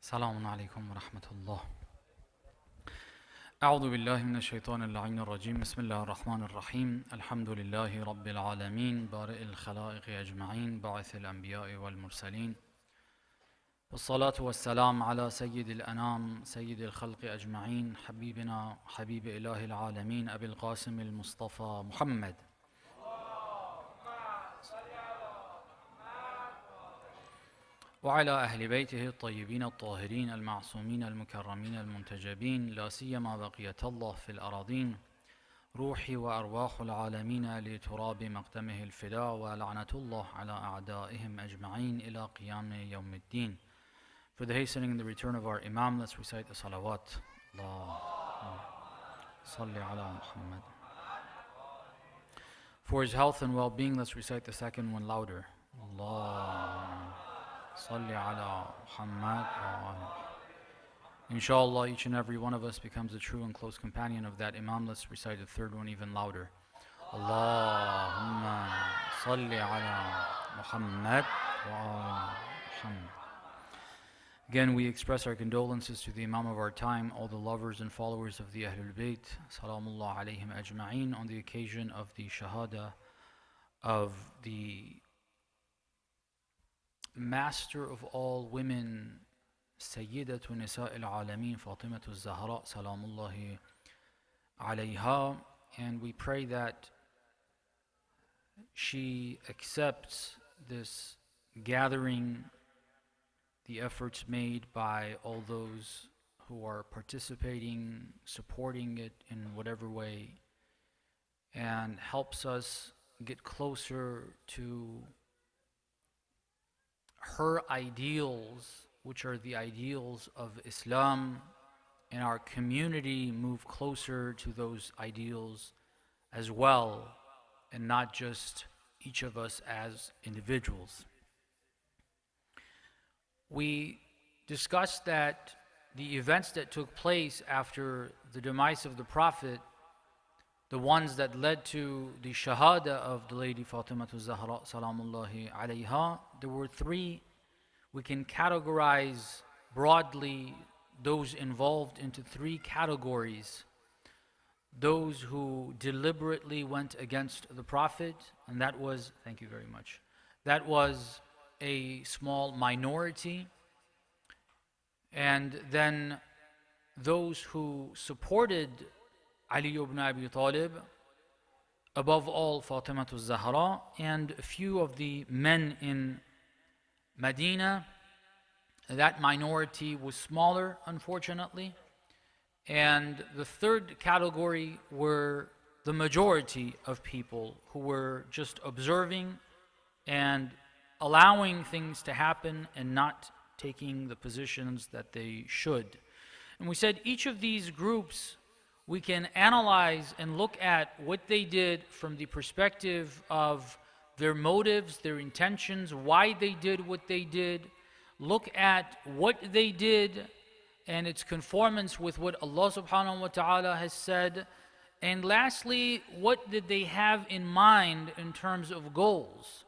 السلام عليكم ورحمة الله. أعوذ بالله من الشيطان اللعين الرجيم. بسم الله الرحمن الرحيم. الحمد لله رب العالمين بارئ الخلائق أجمعين باعث الأنبياء والمرسلين، والصلاة والسلام على سيد الأنام سيد الخلق أجمعين حبيبنا حبيب إله العالمين أبي القاسم المصطفى محمد وعلى أهل بيته الطيبين الطاهرين المعصومين المكرمين المنتجبين، لا سيما بقية الله في الأراضين، روحي وأرواح العالمين لتراب مقدمه الفداء، ولعنة الله على أعدائهم أجمعين إلى قيام يوم الدين. For the hastening and the return of our Imam, let's recite the salawat. Allah salli ala Muhammad. For his health and well-being, let's recite the second one louder. Allah salli ala Muhammad. Inshallah, each and every one of us becomes a true and close companion of that Imam. Let's recite the third one even louder. Allahumma salli ala Muhammad wa ala Muhammad. Again, we express our condolences to the Imam of our time, all the lovers and followers of the Ahlul Bayt, salamullah alayhim ajma'een, on the occasion of the Shahadah of the master of all women, Sayyidatu Nisa'il Alameen, Fatemah Zahra, salamullahi alayha. And we pray that she accepts this gathering, the efforts made by all those who are participating, supporting it in whatever way, and helps us get closer to her ideals, which are the ideals of Islam, and our community move closer to those ideals as well, and not just each of us as individuals. We discussed that the events that took place after the demise of the Prophet, the ones that led to the Shahadah of the Lady Fatemah Zahra salamullahi alayha, there were three. We can categorize broadly those involved into three categories. Those who deliberately went against the Prophet, and that was, thank you very much, that was a small minority. And then those who supported Ali ibn Abi Talib, above all Fatemah Zahra, and a few of the men in Medina. That minority was smaller, unfortunately. And the third category were the majority of people who were just observing and allowing things to happen and not taking the positions that they should. And we said each of these groups, we can analyze and look at what they did from the perspective of their motives, their intentions, why they did what they did, look at what they did and its conformance with what Allah subhanahu wa ta'ala has said, and lastly, what did they have in mind in terms of goals.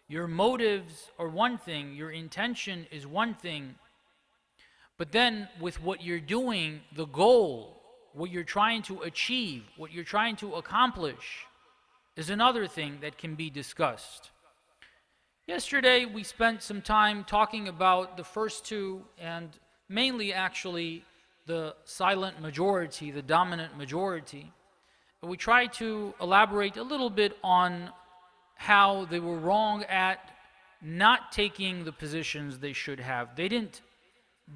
Your motives are one thing, your intention is one thing, but then with what you're doing, the goal, what you're trying to achieve, what you're trying to accomplish, is another thing that can be discussed. Yesterday we spent some time talking about the first two, and mainly actually the silent majority, the dominant majority. We tried to elaborate a little bit on how they were wrong at not taking the positions they should have. They didn't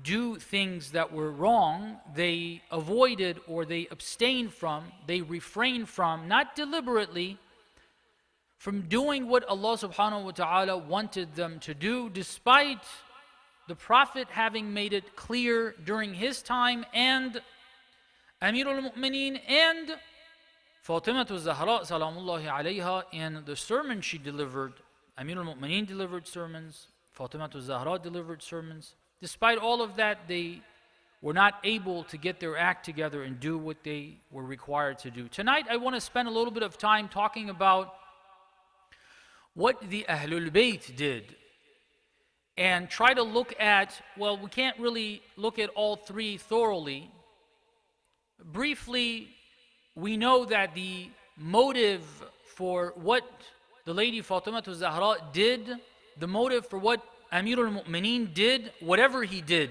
do things that were wrong. They avoided, or they abstained from, they refrained from, not deliberately, from doing what Allah subhanahu wa ta'ala wanted them to do, despite the Prophet having made it clear during his time, and Amir al-Mu'mineen and Fatemah Zahra salamullahi alayha, in the sermon she delivered. Amir al-Mu'mineen delivered sermons, Fatemah Zahra delivered sermons. Despite all of that, they were not able to get their act together and do what they were required to do. Tonight I want to spend a little bit of time talking about what the Ahlul Bayt did and try to look at, well, we can't really look at all three thoroughly. Briefly, we know that the motive for what the lady Fatemah Zahra did, the motive for what Amir al-Mu'mineen did, whatever he did,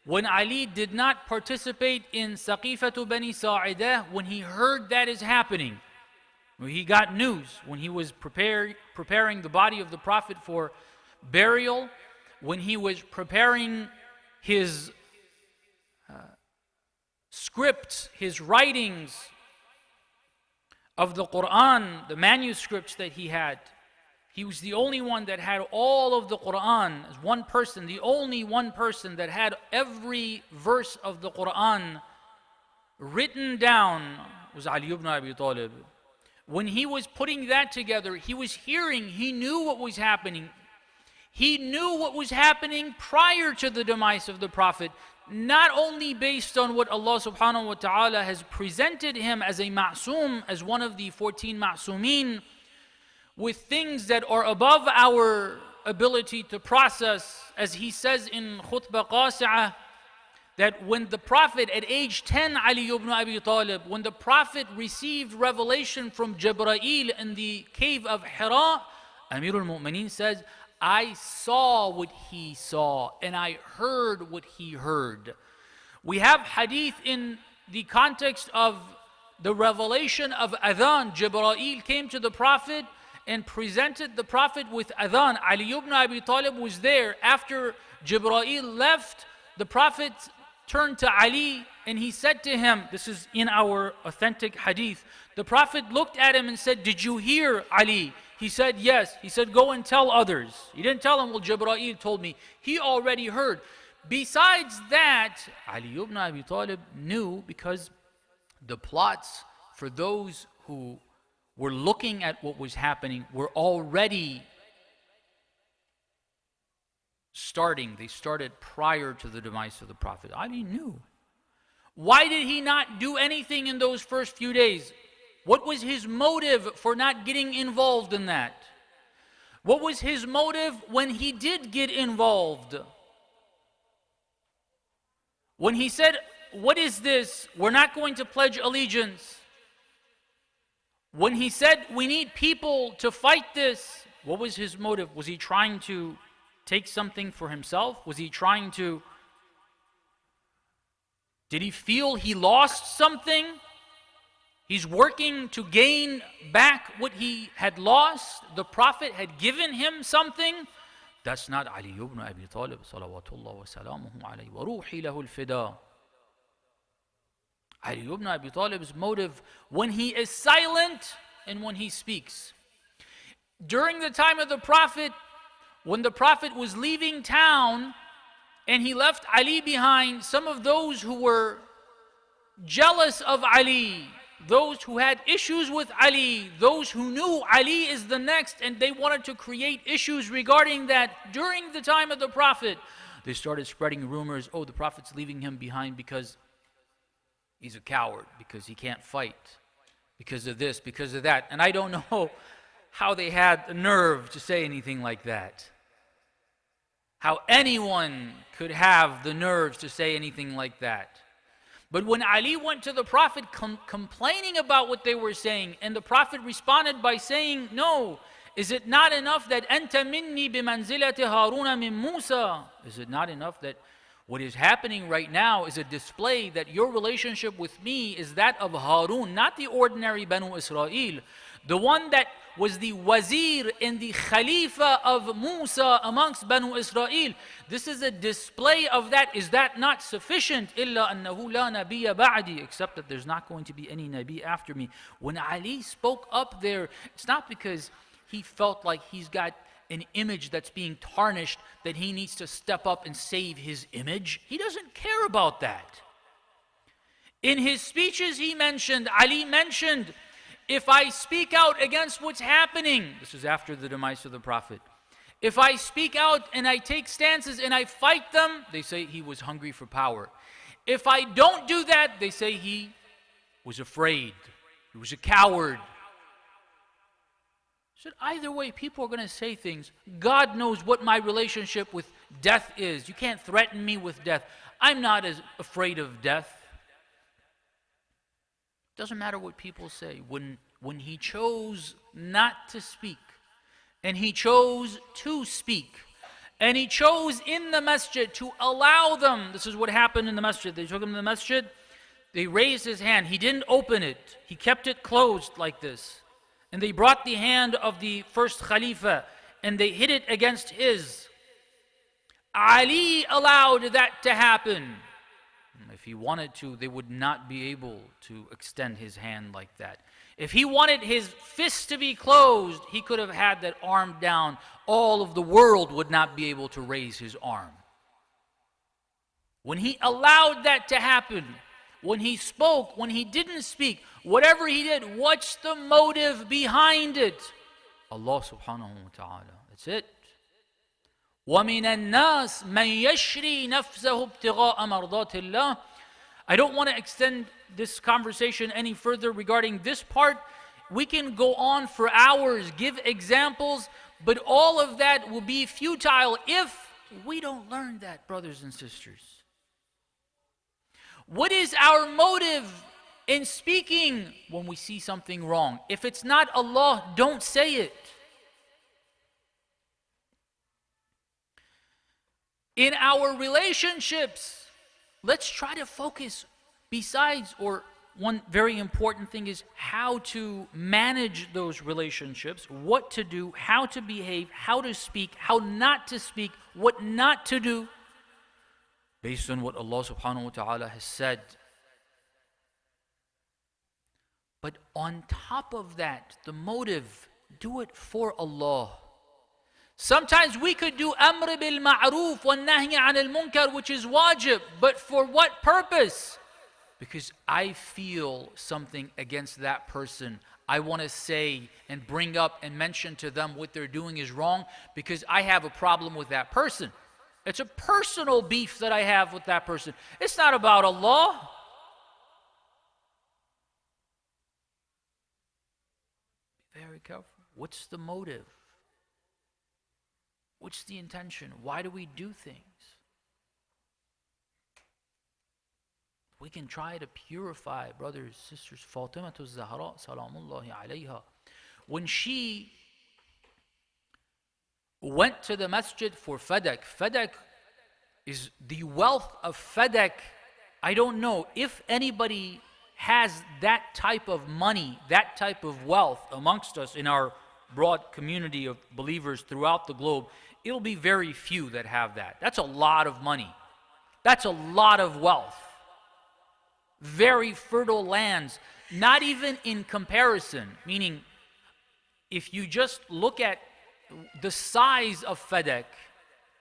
when Ali did not participate in Saqifatu Bani Sa'idah, when he heard that is happening, when he got news, when he was preparing the body of the Prophet for burial, when he was preparing his scripts, his writings of the Quran, the manuscripts that he had. He was the only one that had all of the Quran, as one person, the only one person that had every verse of the Quran written down was Ali ibn Abi Talib. When he was putting that together, he was hearing, he knew what was happening. He knew what was happening prior to the demise of the Prophet, not only based on what Allah subhanahu wa ta'ala has presented him as a ma'soom, as one of the 14 ma'soomeen, with things that are above our ability to process, as he says in Khutbah Qasi'ah, that when the Prophet at age 10, Ali ibn Abi Talib, when the Prophet received revelation from Jibreel in the cave of Hira, Amir al-Mu'mineen says, I saw what he saw and I heard what he heard. We have hadith in the context of the revelation of adhan. Jibreel came to the Prophet and presented the Prophet with adhan. Ali ibn Abi Talib was there. After Jibreel left, the Prophet turned to Ali and he said to him, this is in our authentic hadith, the Prophet looked at him and said, did you hear, Ali? He said, yes. He said, go and tell others. He didn't tell him, well, Jibreel told me. He already heard. Besides that, Ali ibn Abi Talib knew, because the plots for those who were looking at what was happening were already starting. They started prior to the demise of the Prophet. Ali knew. Why did he not do anything in those first few days? What was his motive for not getting involved in that? What was his motive when he did get involved? When he said, what is this? We're not going to pledge allegiance. When he said, we need people to fight this, what was his motive? Was he trying to take something for himself? Was he trying to... Did he feel he lost something? He's working to gain back what he had lost. The Prophet had given him something. That's not Ali ibn Abi Talib, salawatullah wa salamuhu alayhi wa ruhi lahu al-fida. Ali ibn Abi Talib's motive, when he is silent and when he speaks. During the time of the Prophet, when the Prophet was leaving town and he left Ali behind, some of those who were jealous of Ali, those who had issues with Ali, those who knew Ali is the next, and they wanted to create issues regarding that during the time of the Prophet, they started spreading rumors, oh, the Prophet's leaving him behind because he's a coward, because he can't fight, because of this, because of that. And I don't know how they had the nerve to say anything like that. How anyone could have the nerves to say anything like that. But when Ali went to the Prophet complaining about what they were saying, and the Prophet responded by saying, no, is it not enough that أَنْتَ مِنِّي بِمَنْزِلَةِ هَارُونَ مِن مُوسَى? Is it not enough that what is happening right now is a display that your relationship with me is that of Harun, not the ordinary Banu Israel, the one that was the wazir and the khalifa of Musa amongst Banu Israel. This is a display of that. Is that not sufficient? إِلَّا أَنَّهُ لَا نَبِيَّ بَعْدِي, except that there's not going to be any Nabi after me. When Ali spoke up there, it's not because he felt like he's got an image that's being tarnished, that he needs to step up and save his image. He doesn't care about that. In his speeches Ali mentioned, if I speak out against what's happening, this is after the demise of the Prophet, if I speak out and I take stances and I fight them, they say he was hungry for power. If I don't do that, they say he was afraid. He was a coward. said, either way, people are going to say things. God knows what my relationship with death is. You can't threaten me with death. I'm not as afraid of death. Doesn't matter what people say. When he chose not to speak, and he chose to speak, and he chose in the masjid to allow them. This is what happened in the masjid. They took him to the masjid. They raised his hand. He didn't open it. He kept it closed like this. And they brought the hand of the first Khalifa and they hit it against his. Ali allowed that to happen. If he wanted to, they would not be able to extend his hand like that. If he wanted his fist to be closed, he could have had that arm down. All of the world would not be able to raise his arm. When he allowed that to happen, when he spoke, when he didn't speak, whatever he did, what's the motive behind it? Allah subhanahu wa ta'ala. That's it. وَمِنَ النَّاسِ مَنْ يَشْرِي نَفْسَهُ ابْتِغَاءَ مَرْضَاتِ اللَّهِ. I don't want to extend this conversation any further regarding this part. We can go on for hours, give examples, but all of that will be futile if we don't learn that, brothers and sisters. What is our motive in speaking when we see something wrong? If it's not Allah, don't say it. In our relationships, let's try to focus. Besides, or one very important thing is how to manage those relationships, what to do, how to behave, how to speak, how not to speak, what not to do, based on what Allah subhanahu wa ta'ala has said. But on top of that, the motive, do it for Allah. Sometimes we could do amr bil ma'roof wa nahy anil munkar, which is wajib, but for what purpose? Because I feel something against that person. I want to say and bring up and mention to them what they're doing is wrong because I have a problem with that person. It's a personal beef that I have with that person. It's not about Allah. Be very careful. What's the motive? What's the intention? Why do we do things? We can try to purify, brothers, sisters. Fatemah Zahra, salamullahi alayha, when she went to the masjid for fadak. Fadak is the wealth of fadak. I don't know if anybody has that type of money, that type of wealth amongst us in our broad community of believers throughout the globe. It'll be very few that have that. That's a lot of money. That's a lot of wealth. Very fertile lands, not even in comparison, meaning if you just look at the size of Fadak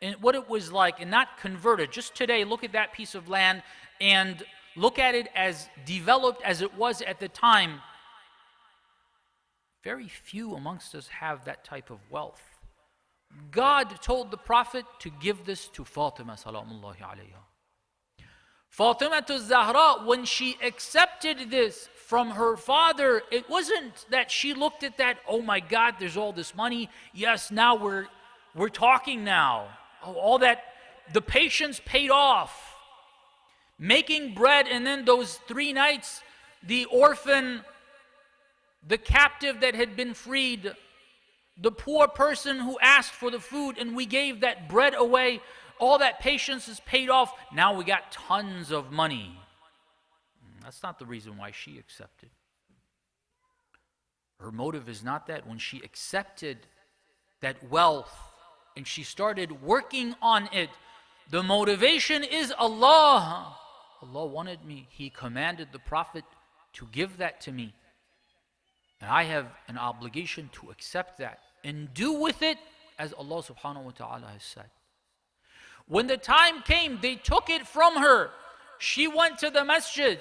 and what it was like and not converted, just today look at that piece of land and look at it as developed as it was at the time. Very few amongst us have that type of wealth. God told the Prophet to give this to Fatemah salamullahi alayha. Fatemah Zahra, when she accepted this from her father, it wasn't that she looked at that, oh my God, there's all this money. Yes, now we're talking now. Oh, all that, the patience paid off. Making bread, and then those 3 nights, the orphan, the captive that had been freed, the poor person who asked for the food, and we gave that bread away. All that patience is paid off. Now we got tons of money. That's not the reason why she accepted. Her motive is not that. When she accepted that wealth and she started working on it, the motivation is Allah. Allah wanted me. He commanded the Prophet to give that to me. And I have an obligation to accept that and do with it as Allah subhanahu wa ta'ala has said. When the time came, they took it from her. She went to the masjid,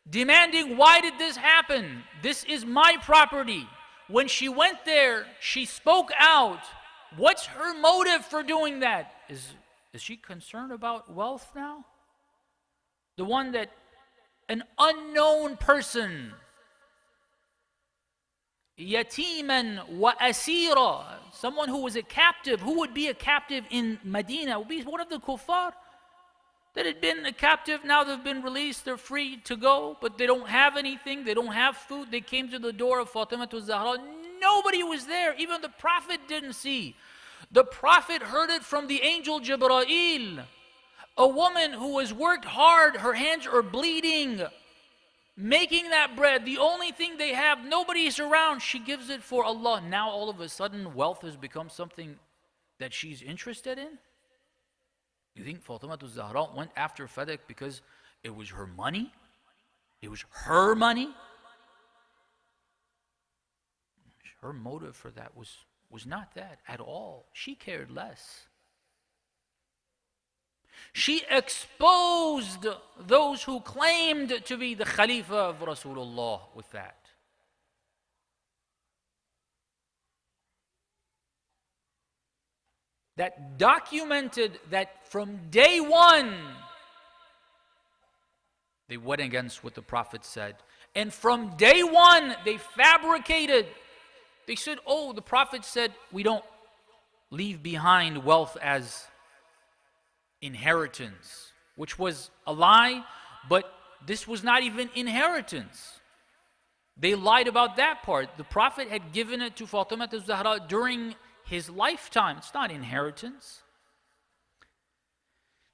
demanding, why did this happen? This is my property. When she went there, she spoke out. What's her motive for doing that? Is she concerned about wealth now? The one that an unknown person yatiman wa asira, someone who was a captive. Who would be a captive in Medina? Would be one of the kuffar that had been a captive. Now they've been released, they're free to go, but they don't have anything, they don't have food. They came to the door of Fatemah Zahra. Nobody was there. Even the Prophet didn't see. The Prophet heard it from the angel Jibreel. A woman who has worked hard, her hands are bleeding, making that bread, the only thing they have, nobody's around, she gives it for Allah. Now all of a sudden wealth has become something that she's interested in? You think Fatemah Zahra went after Fadak because it was her money? It was her money? Her motive for that was not that at all. She cared less. She exposed those who claimed to be the Khalifa of Rasulullah with that. That documented that from day one, they went against what the Prophet said. And from day one, they fabricated. They said, oh, the Prophet said, we don't leave behind wealth as inheritance, which was a lie, but this was not even inheritance. They lied about that part. The Prophet had given it to Fatemah Zahra during his lifetime. It's not inheritance.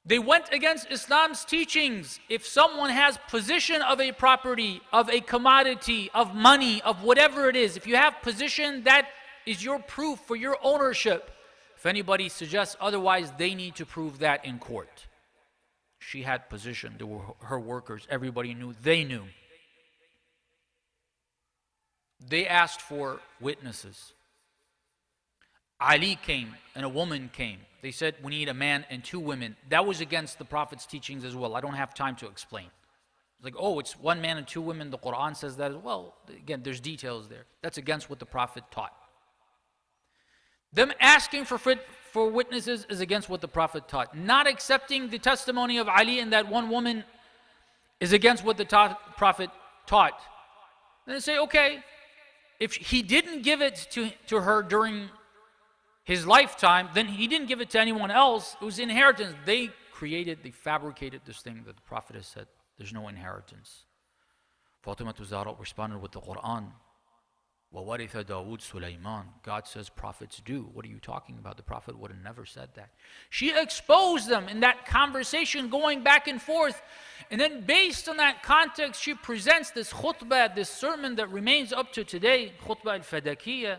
They went against Islam's teachings. If someone has possession of a property, of a commodity, of money, of whatever it is, if you have possession, that is your proof for your ownership. If anybody suggests otherwise, they need to prove that in court. She had possession. There were her workers. Everybody knew. They knew. They asked for witnesses. Ali came and a woman came. They said, we need a man and two women. That was against the Prophet's teachings as well. I don't have time to explain. Like, oh, it's one man and two women. The Quran says that as well. Again, there's details there. That's against what the Prophet taught. Them asking for witnesses is against what the Prophet taught. Not accepting the testimony of Ali and that one woman is against what the Prophet taught. Then they say, okay, if he didn't give it to her during his lifetime, then he didn't give it to anyone else. It was inheritance. They fabricated this thing that the Prophet has said, there's no inheritance. Fatemah Zahra responded with the Quran. وَوَرِثَ دَاوُدْ سُلَيْمَانَ. God says prophets do. What are you talking about? The Prophet would have never said that. She exposed them in that conversation going back and forth. And then based on that context, she presents this khutbah, this sermon that remains up to today, khutbah al-Fadakiyah.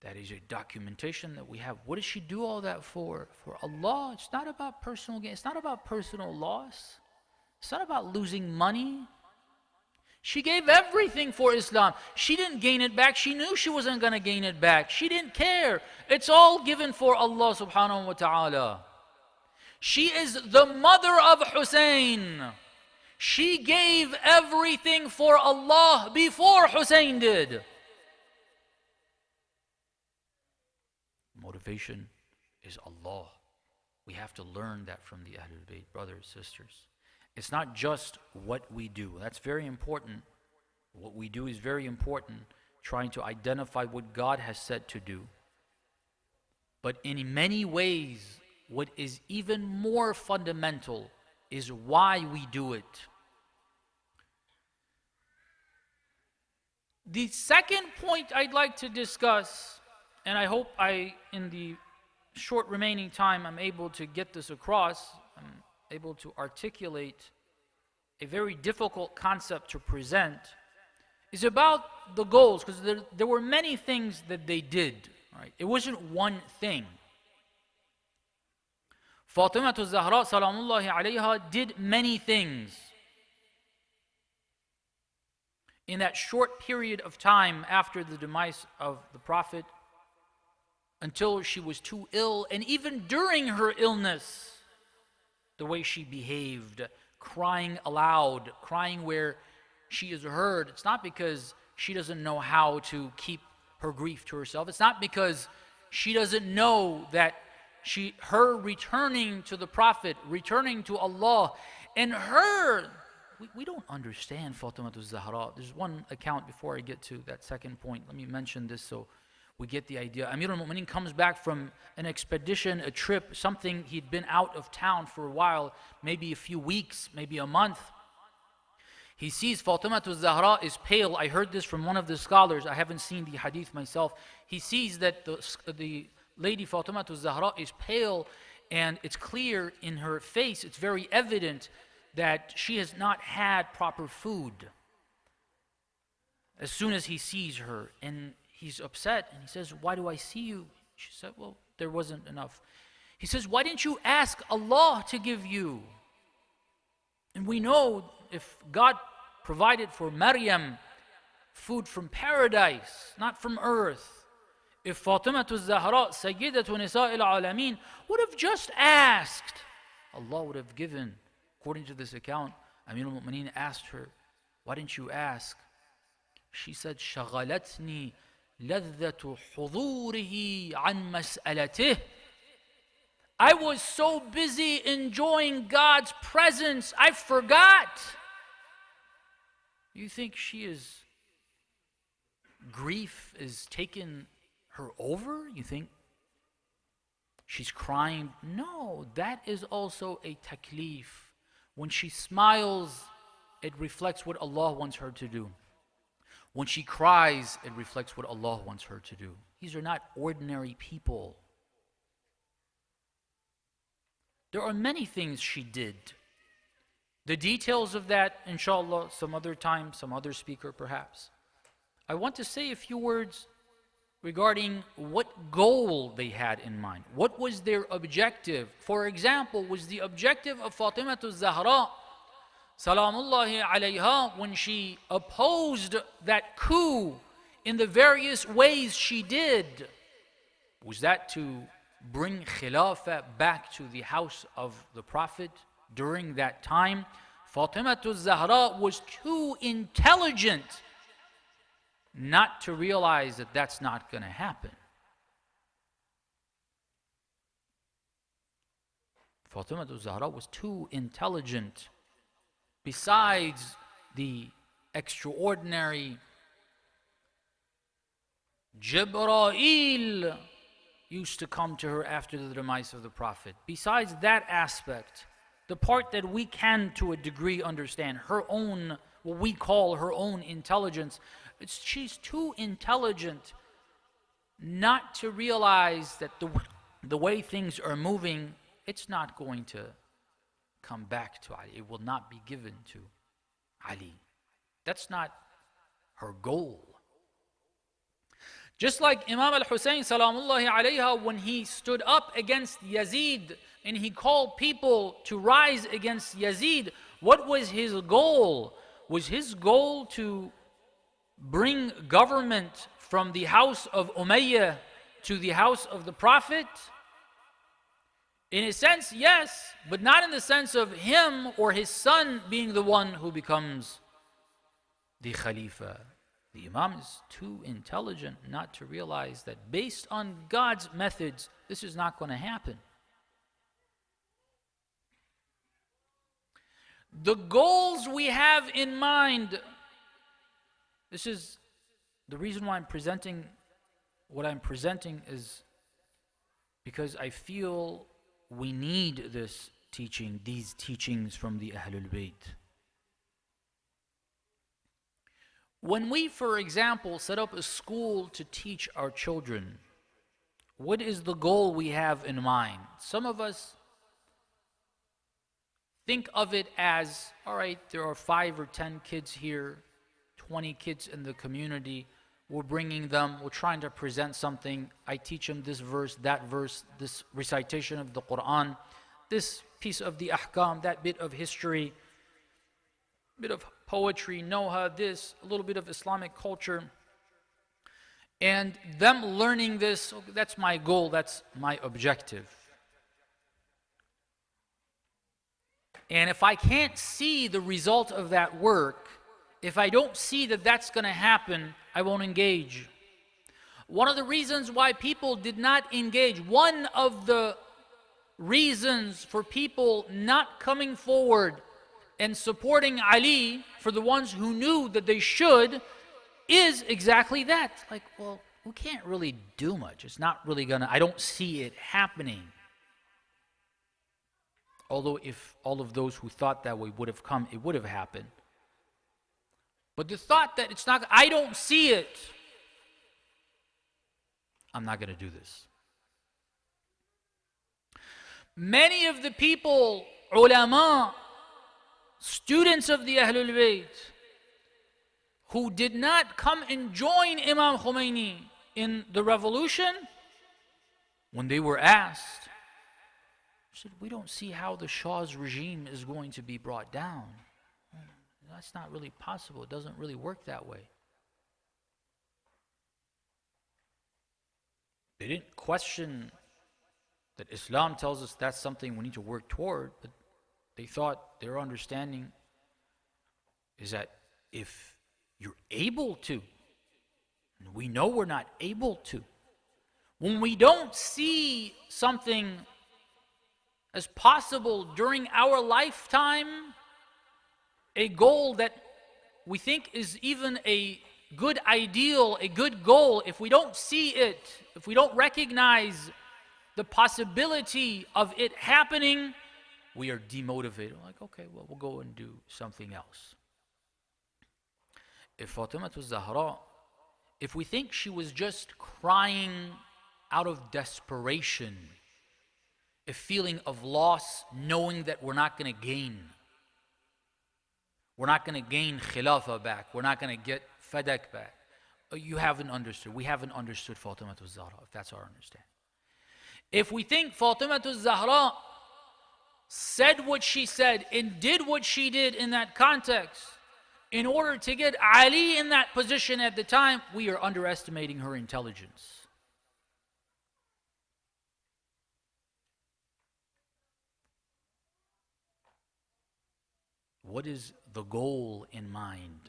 That is a documentation that we have. What does she do all that for? For Allah. It's not about personal gain. It's not about personal loss. It's not about losing money. She gave everything for Islam. She didn't gain it back. She knew she wasn't going to gain it back. She didn't care. It's all given for Allah subhanahu wa ta'ala. She is the mother of Hussein. She gave everything for Allah before Hussein did. Motivation is Allah. We have to learn that from the Ahlul Bayt, brothers, sisters. It's not just what we do. That's very important. What we do is very important, trying to identify what God has said to do. But in many ways, what is even more fundamental is why we do it. The second point I'd like to discuss, and I hope in the short remaining time, I'm able to get this across. I'm able to articulate a very difficult concept to present, is about the goals, because there were many things that they did. Right? It wasn't one thing. Fatemah Zahra salamullahi alayha did many things in that short period of time after the demise of the Prophet, until she was too ill, and even during her illness, the way she behaved, crying aloud, crying where she is heard. It's not because she doesn't know how to keep her grief to herself. It's not because she doesn't know that her returning to the Prophet, returning to Allah, and her we don't understand Fatemah Zahra. There's one account before I get to that second point. Let me mention this so we get the idea. Amir al-Mu'mineen comes back from an expedition, a trip, something. He'd been out of town for a while, maybe a few weeks, maybe a month. He sees Fatemah Zahra is pale. I heard this from one of the scholars. I haven't seen the hadith myself. He sees that the lady Fatemah Zahra is pale, and it's clear in her face, it's very evident that she has not had proper food. As soon as he sees her, and he's upset, and he says, "Why do I see you?" She said, "Well, there wasn't enough." He says, "Why didn't you ask Allah to give you?" And we know if God provided for Maryam food from paradise, not from earth, if Fatemah Zahra, Sayyidatu Nisa al-Alameen, would have just asked, Allah would have given. According to this account, Amir al-Mu'mineen asked her, "Why didn't you ask?" She said, "شغلتني لذة حضوره عن مسألته." I was so busy enjoying God's presence, I forgot. You think grief is taking her over? You think she's crying? No, that is also a taklif. When she smiles, it reflects what Allah wants her to do. When she cries, it reflects what Allah wants her to do. These are not ordinary people. There are many things she did. The details of that, inshallah, some other time, some other speaker perhaps. I want to say a few words regarding what goal they had in mind. What was their objective? For example, was the objective of Fatemah Zahra, Salamullahi alayha, when she opposed that coup in the various ways she did, was that to bring Khilafah back to the house of the Prophet during that time? Fatemah Zahra was too intelligent not to realize that that's not going to happen. Fatemah Zahra was too intelligent. Besides the extraordinary Jibreel used to come to her after the demise of the Prophet. Besides that aspect, the part that we can to a degree understand, her own, what we call her own intelligence, she's too intelligent not to realize that the way things are moving, it's not going to come back to Ali. It will not be given to Ali. That's not her goal. Just like Imam al-Hussein salamullahi alayha, when he stood up against Yazid and he called people to rise against Yazid, what was his goal? Was his goal to bring government from the house of Umayyah to the house of the Prophet? In a sense, yes, but not in the sense of him or his son being the one who becomes the Khalifa. The Imam is too intelligent not to realize that based on God's methods, this is not going to happen. The goals we have in mind, this is the reason why I'm presenting what I'm presenting, is because I feel we need this teaching, these teachings from the Ahlul Bayt. When we, for example, set up a school to teach our children, what is the goal we have in mind? Some of us think of it as, all right, there are 5 or 10 kids here, 20 kids in the community. We're bringing them, we're trying to present something. I teach them this verse, this recitation of the Quran, this piece of the ahkam, that bit of history, bit of poetry, noha, this, a little bit of Islamic culture. And them learning this, okay, that's my goal, that's my objective. And if I can't see the result of that work, if I don't see that that's going to happen, I won't engage. One of the reasons why people did not engage, one of the reasons for people not coming forward and supporting Ali for the ones who knew that they should is exactly that. Like, well, we can't really do much. It's not really gonna, I don't see it happening. Although if all of those who thought that way would have come, it would have happened. But the thought that it's not, I don't see it, I'm not gonna do this. Many of the people, ulama, students of the Ahlul Bayt, who did not come and join Imam Khomeini in the revolution, when they were asked, said, we don't see how the Shah's regime is going to be brought down. That's not really possible. It doesn't really work that way. They didn't question that Islam tells us that's something we need to work toward, but they thought their understanding is that if you're able to, and we know we're not able to, when we don't see something as possible during our lifetime, a goal that we think is even a good ideal, a good goal, if we don't see it, if we don't recognize the possibility of it happening, we are demotivated. Like, okay, well, we'll go and do something else. If Fatemah Zahra, if we think she was just crying out of desperation, a feeling of loss, knowing that we're not going to gain. We're not going to gain Khilafah back. We're not going to get Fadak back. You haven't understood. We haven't understood Fatemah Zahra, if that's our understanding. If we think Fatemah Zahra said what she said and did what she did in that context in order to get Ali in that position at the time, we are underestimating her intelligence. What is the goal in mind?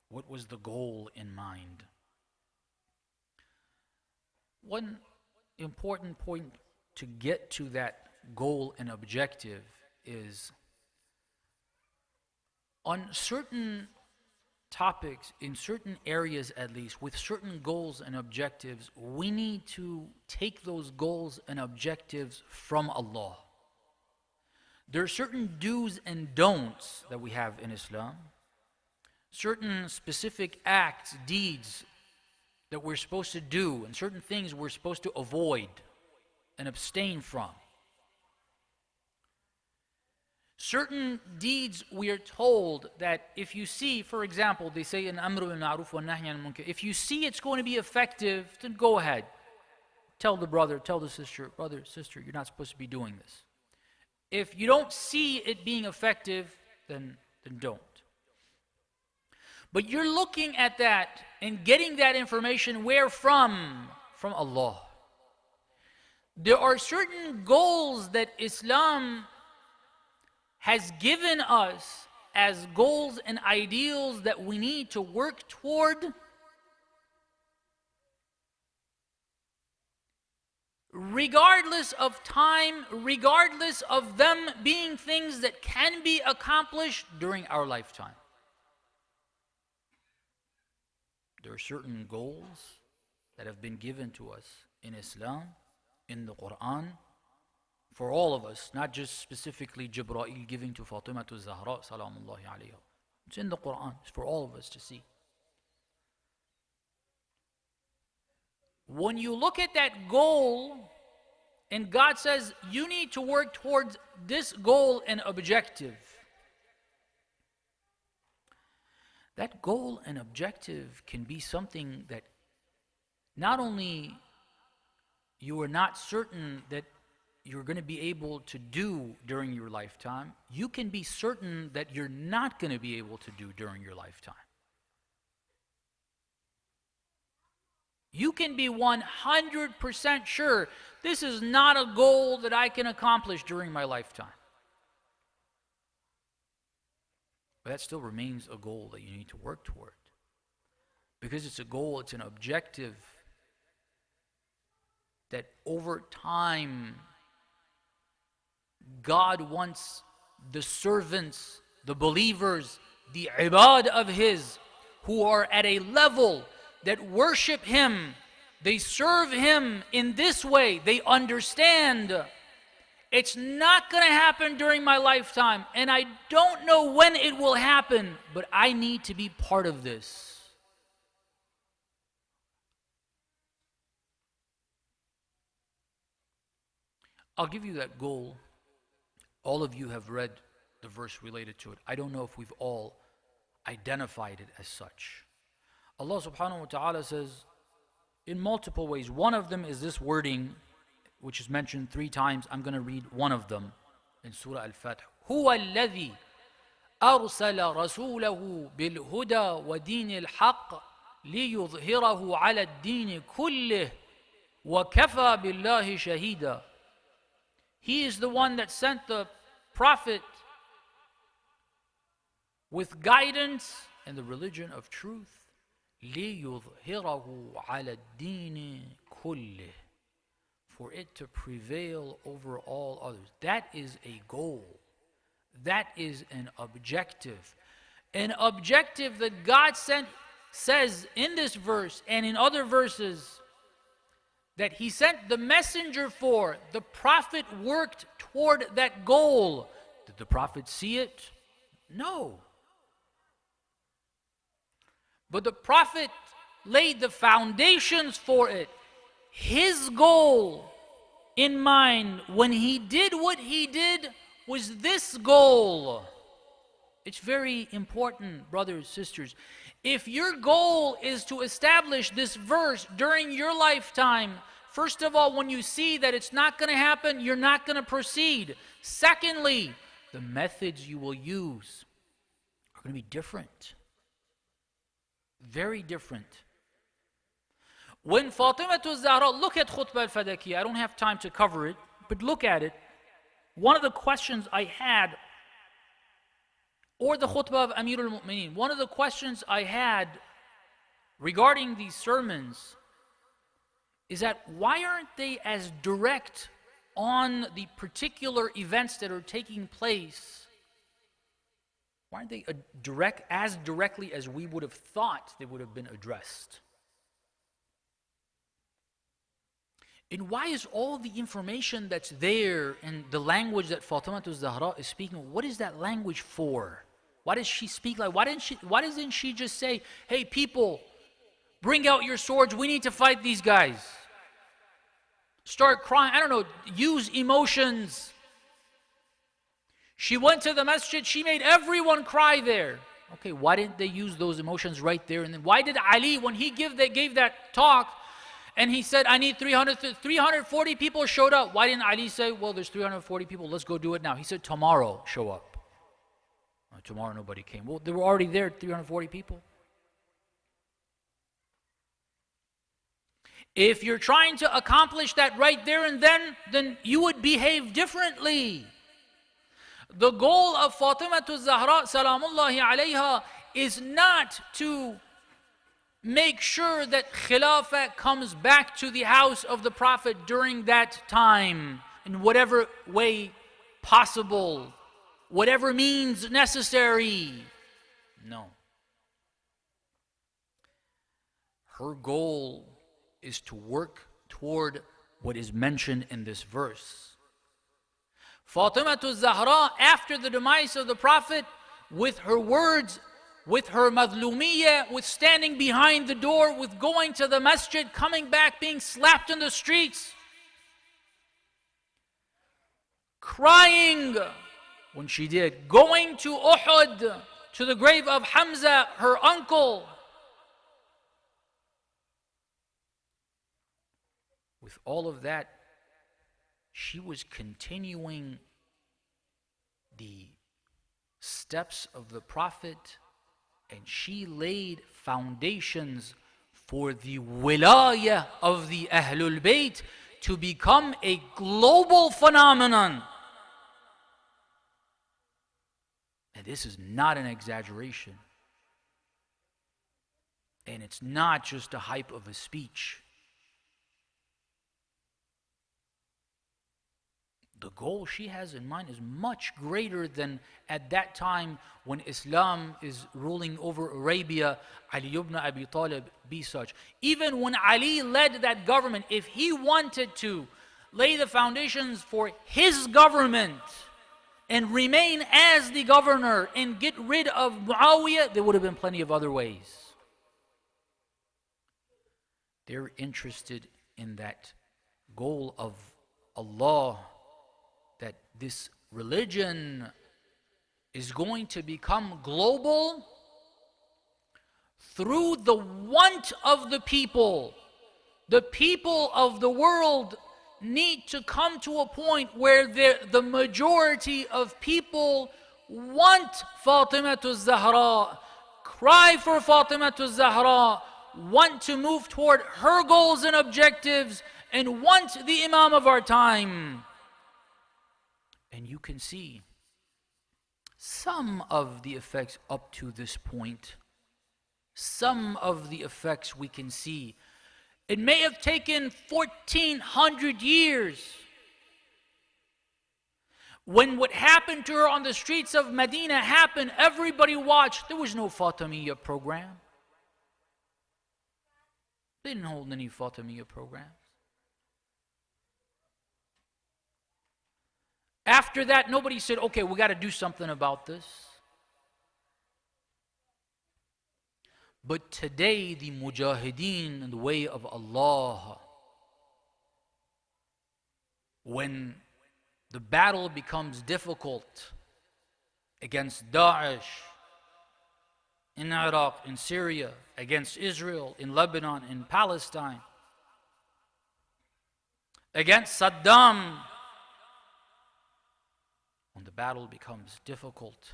What was the goal in mind? One important point to get to that goal and objective is on certain topics, in certain areas at least, with certain goals and objectives, we need to take those goals and objectives from Allah. There are certain do's and don'ts that we have in Islam, certain specific acts, deeds that we're supposed to do, and certain things we're supposed to avoid and abstain from. Certain deeds we are told that if you see, for example, they say in Amr bil Ma'ruf wa Nahy anil Munkar, if you see it's going to be effective, then go ahead. Tell the brother, tell the sister, brother, sister, you're not supposed to be doing this. If you don't see it being effective, then don't. But you're looking at that and getting that information where from? From Allah. There are certain goals that Islam has given us as goals and ideals that we need to work toward, regardless of time, regardless of them being things that can be accomplished during our lifetime. There are certain goals that have been given to us in Islam, in the Quran, for all of us, not just specifically Jibreel giving to Fatemah Zahra salamullahi alayha. It's in the Quran, it's for all of us to see. When you look at that goal, and God says, you need to work towards this goal and objective, that goal and objective can be something that not only you are not certain that you're going to be able to do during your lifetime, you can be certain that you're not going to be able to do during your lifetime. You can be 100% sure this is not a goal that I can accomplish during my lifetime. But that still remains a goal that you need to work toward. Because it's a goal, it's an objective that over time God wants the servants, the believers, the ibad of His, who are at a level that worship Him, they serve Him in this way, they understand it's not going to happen during my lifetime, and I don't know when it will happen, but I need to be part of this. I'll give you that goal. All of you have read the verse related to it. I don't know if we've all identified it as such. Allah subhanahu wa ta'ala says in multiple ways. One of them is this wording, which is mentioned 3 times. I'm going to read one of them in Surah Al-Fatih. هو الذي أرسل رسوله بالهدى ودين الحق ليظهره على الدين كله وكفى بالله شهيدا. He is the one that sent the Prophet with guidance and the religion of truth. لِيُظْهِرَهُ عَلَى الدِّينِ كُلِّهِ, for it to prevail over all others. That is a goal. That is an objective. An objective that God says in this verse and in other verses that He sent the messenger for. The Prophet worked toward that goal. Did the Prophet see it? No. But the Prophet laid the foundations for it. His goal in mind when he did what he did was this goal. It's very important, brothers, sisters. If your goal is to establish this verse during your lifetime, first of all, when you see that it's not going to happen, you're not going to proceed. Secondly, the methods you will use are going to be different. Very different. When Fatemah Zahra, look at Khutbah al-Fadakiyah. I don't have time to cover it, but look at it. One of the questions I had, or the Khutbah of Amir al-Mu'mineen, one of the questions I had regarding these sermons is that why aren't they as direct on the particular events that are taking place? Why aren't they as directly as we would have thought they would have been addressed? And why is all the information that's there in the language that Fatemah Zahra is speaking, what is that language for? Why does she speak like, why doesn't she just say, hey people, bring out your swords, we need to fight these guys. Start crying, I don't know, use emotions. She went to the masjid, she made everyone cry there. Okay, why didn't they use those emotions right there? And then why did Ali, when he gave that talk, and he said, I need 340 people showed up. Why didn't Ali say, well, there's 340 people, let's go do it now? He said, tomorrow, show up. Tomorrow nobody came. Well, they were already there, 340 people. If you're trying to accomplish that right there and then you would behave differently. The goal of Fatemah Zahra, salamullahi alayha, is not to make sure that Khilafah comes back to the house of the Prophet during that time, in whatever way possible, whatever means necessary. No. Her goal is to work toward what is mentioned in this verse. Fatemah Zahra, after the demise of the Prophet, with her words, with her madlumiyah, with standing behind the door, with going to the masjid, coming back, being slapped in the streets, crying when she did, going to Uhud, to the grave of Hamza, her uncle. With all of that, she was continuing the steps of the Prophet, and she laid foundations for the wilayah of the Ahlul Bayt to become a global phenomenon. And this is not an exaggeration. And it's not just a hype of a speech. the goal she has in mind is much greater than at that time when Islam is ruling over Arabia, Ali ibn Abi Talib be such. Even when Ali led that government, if he wanted to lay the foundations for his government and remain as the governor and get rid of Muawiyah, there would have been plenty of other ways. They're interested in that goal of Allah, that this religion is going to become global through the want of the people. The people of the world need to come to a point where the majority of people want Fatemah Zahra, cry for Fatemah Zahra, want to move toward her goals and objectives, and want the Imam of our time. And you can see some of the effects up to this point. Some of the effects we can see. It may have taken 1400 years. When what happened to her on the streets of Medina happened, everybody watched. There was no Fatemiyya program. They didn't hold any Fatemiyya programs. After that, nobody said, okay, we got to do something about this. But today, the mujahideen in the way of Allah, when the battle becomes difficult against Daesh in Iraq, in Syria, against Israel, in Lebanon, in Palestine, against Saddam, when the battle becomes difficult,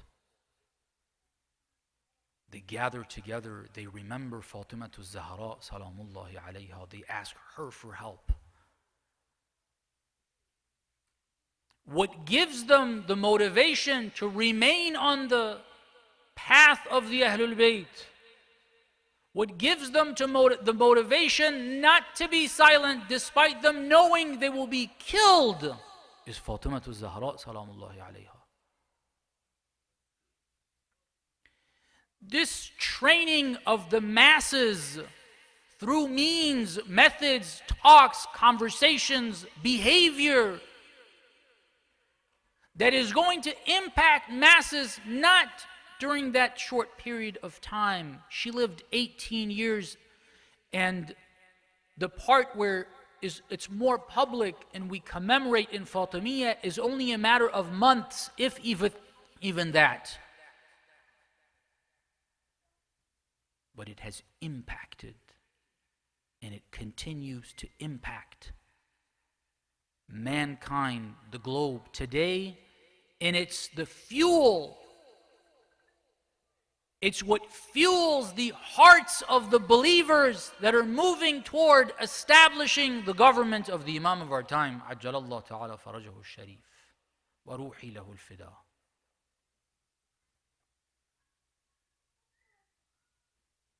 they gather together, they remember Fatemah Zahra salamullahi alayha, they ask her for help. What gives them the motivation to remain on the path of the Ahlul Bayt, what gives them the motivation not to be silent despite them knowing they will be killed, is Fatemah Zahra salamullahi alayha. This training of the masses through means, methods, talks, conversations, behavior that is going to impact masses not during that short period of time. She lived 18 years, and the part where it's more public and we commemorate in Fatemiyya is only a matter of months, if even that. But it has impacted, and it continues to impact mankind, the globe today, and it's the fuel. It's what fuels the hearts of the believers that are moving toward establishing the government of the Imam of our time. Ajjalallahu ta'ala farajahu sharif wa ruhi lahu al-fida.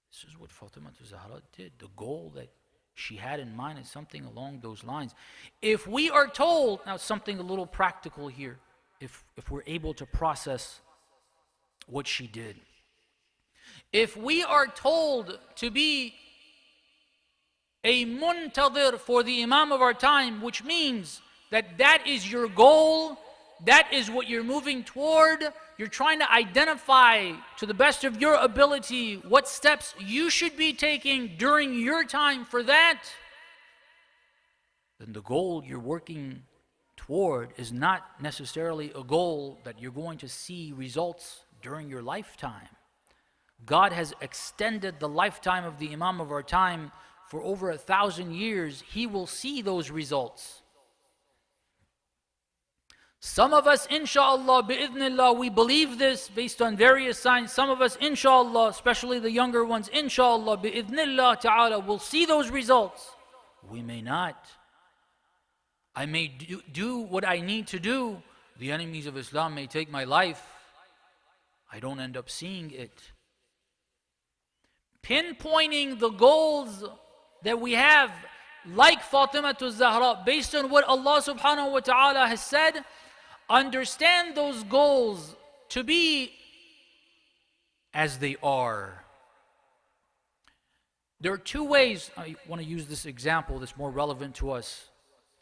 This is what Fatemah Zahra did. The goal that she had in mind is something along those lines. If we are told, now something a little practical here, if we're able to process what she did. If we are told to be a muntadir for the Imam of our time, which means that is your goal, that is what you're moving toward, you're trying to identify to the best of your ability what steps you should be taking during your time for that, then the goal you're working toward is not necessarily a goal that you're going to see results during your lifetime. God has extended the lifetime of the Imam of our time for over 1,000 years. He will see those results. Some of us, inshallah, bi'idhnillah, we believe this based on various signs. Some of us, inshallah, especially the younger ones, inshallah, bi'idhnillah ta'ala, will see those results. We may not. I may do what I need to do. The enemies of Islam may take my life. I don't end up seeing it. Pinpointing the goals that we have like Fatemah to Zahra, based on what Allah subhanahu wa ta'ala has said, understand those goals to be as they are. There are two ways, I want to use this example that's more relevant to us,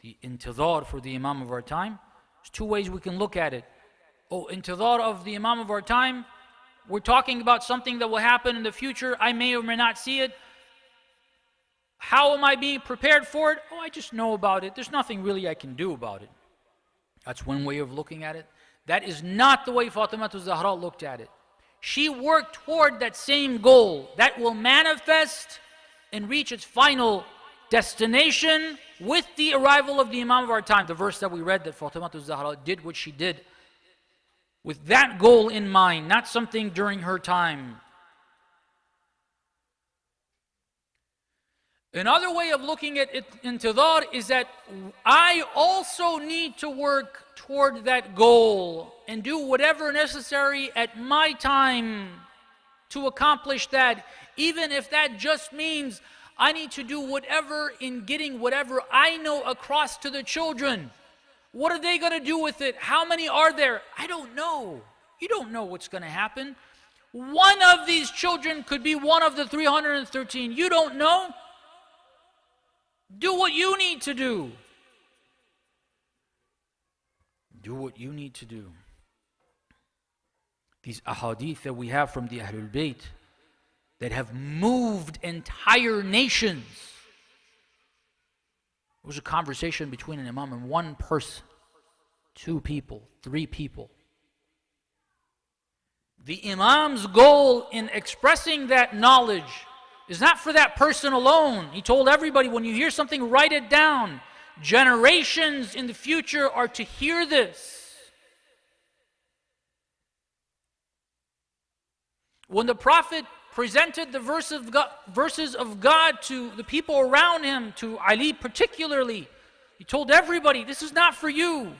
the intidhar for the Imam of our time. There's two ways we can look at it. Oh, intidhar of the Imam of our time, we're talking about something that will happen in the future. I may or may not see it. How am I being prepared for it? Oh, I just know about it. There's nothing really I can do about it. That's one way of looking at it. That is not the way Fatemah Zahra looked at it. She worked toward that same goal that will manifest and reach its final destination with the arrival of the Imam of our time. The verse that we read, that Fatemah Zahra did what she did with that goal in mind, not something during her time. Another way of looking at it, intidhar, is that I also need to work toward that goal and do whatever necessary at my time to accomplish that, even if that just means I need to do whatever in getting whatever I know across to the children. What are they going to do with it? How many are there? I don't know. You don't know what's going to happen. One of these children could be one of the 313. You don't know. Do what you need to do. Do what you need to do. These ahadith that we have from the Ahlul Bayt that have moved entire nations. It was a conversation between an imam and one person, two people, three people. The imam's goal in expressing that knowledge is not for that person alone. He told everybody, when you hear something, write it down. Generations in the future are to hear this. When the Prophet presented the verses of God to the people around him, to Ali particularly, he told everybody, this is not for you.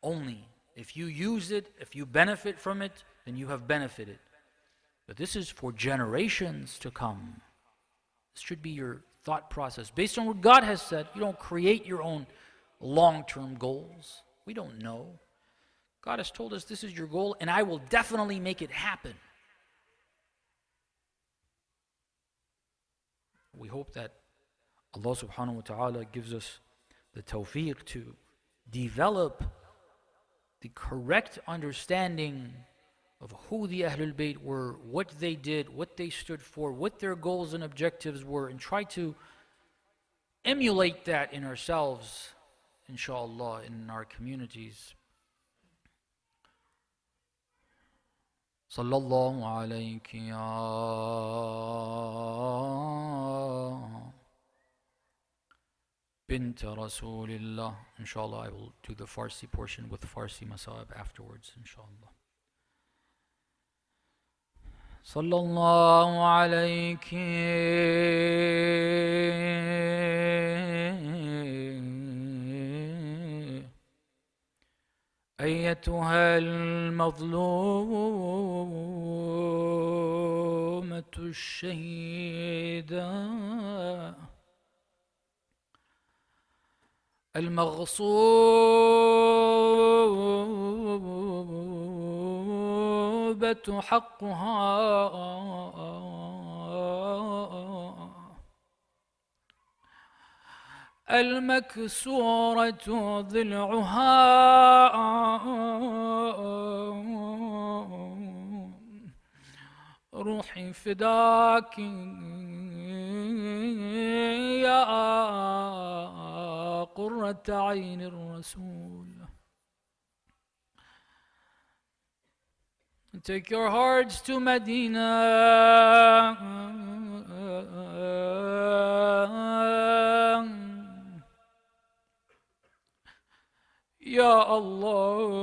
Only if you use it, if you benefit from it, then you have benefited. But this is for generations to come. This should be your thought process. Based on what God has said, you don't create your own long-term goals. We don't know. God has told us this is your goal, and I will definitely make it happen. We hope that Allah subhanahu wa ta'ala gives us the tawfiq to develop the correct understanding of who the Ahlul Bayt were, what they did, what they stood for, what their goals and objectives were, and try to emulate that in ourselves, inshallah, in our communities. Sallallahu alayki ya bint Rasulillah. Inshallah, I will do the Farsi portion with Farsi Masa'ib afterwards, inshallah. Sallallahu alayki أيتها المظلومة الشهيدة المغصوبة حقها المكسورة ضلعها روحي فداك يا قرة عين الرسول. Take your hearts to Medina. Ya Allah,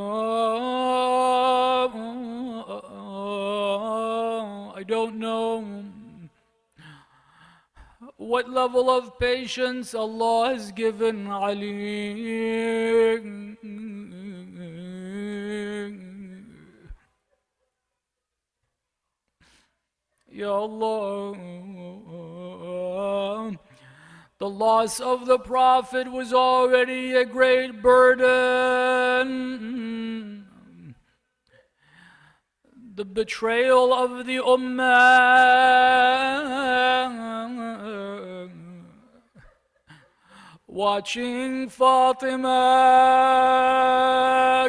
I don't know what level of patience Allah has given Ali. Ya Allah, The loss of the Prophet was already a great burden. The betrayal of the Ummah, watching Fatemah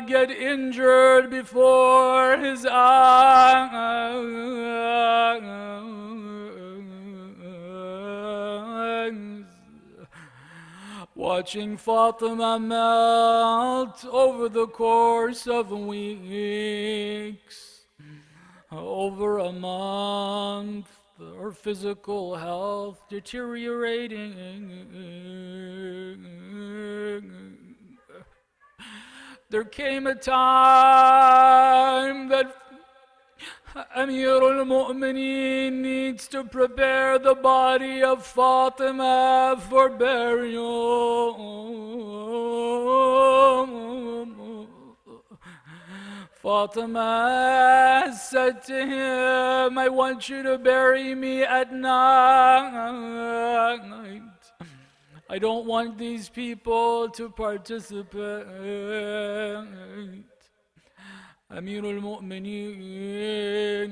get injured before his eyes, watching Fatemah melt over the course of weeks, over a month, her physical health deteriorating. There came a time that Amir al-Mu'mineen needs to prepare the body of Fatemah for burial. Fatemah said to him, I want you to bury me at night. I don't want these people to participate. Amir al-Mu'mineen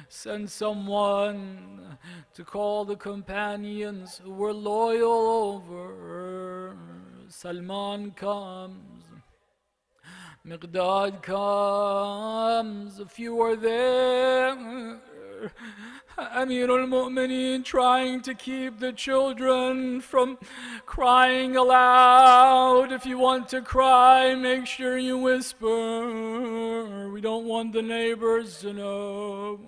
sent someone to call the companions who were loyal over. Salman comes. Miqdad comes, a few are there. Amir al-Mu'mineen trying to keep the children from crying aloud. If you want to cry, make sure you whisper. We don't want the neighbors to know.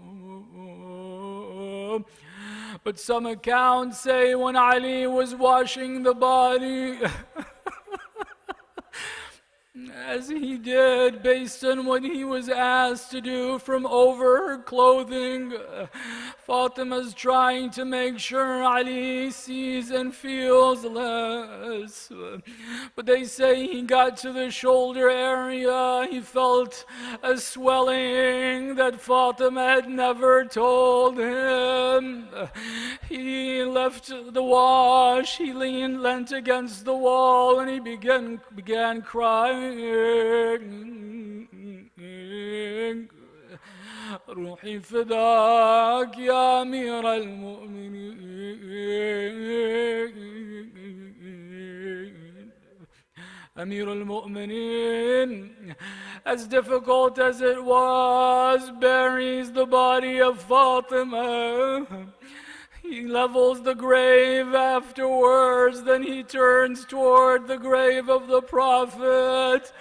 But some accounts say when Ali was washing the body, as he did based on what he was asked to do from over her clothing, Fatemah's trying to make sure Ali sees and feels less. But they say he got to the shoulder area, he felt a swelling that Fatemah had never told him. He left the wash, he leant against the wall, and he began crying. روحي فداك يا أمير المؤمنين. Amir al-Mu'mineen, as difficult as it was, buries the body of Fatemah. He levels the grave afterwards, then he turns toward the grave of the Prophet.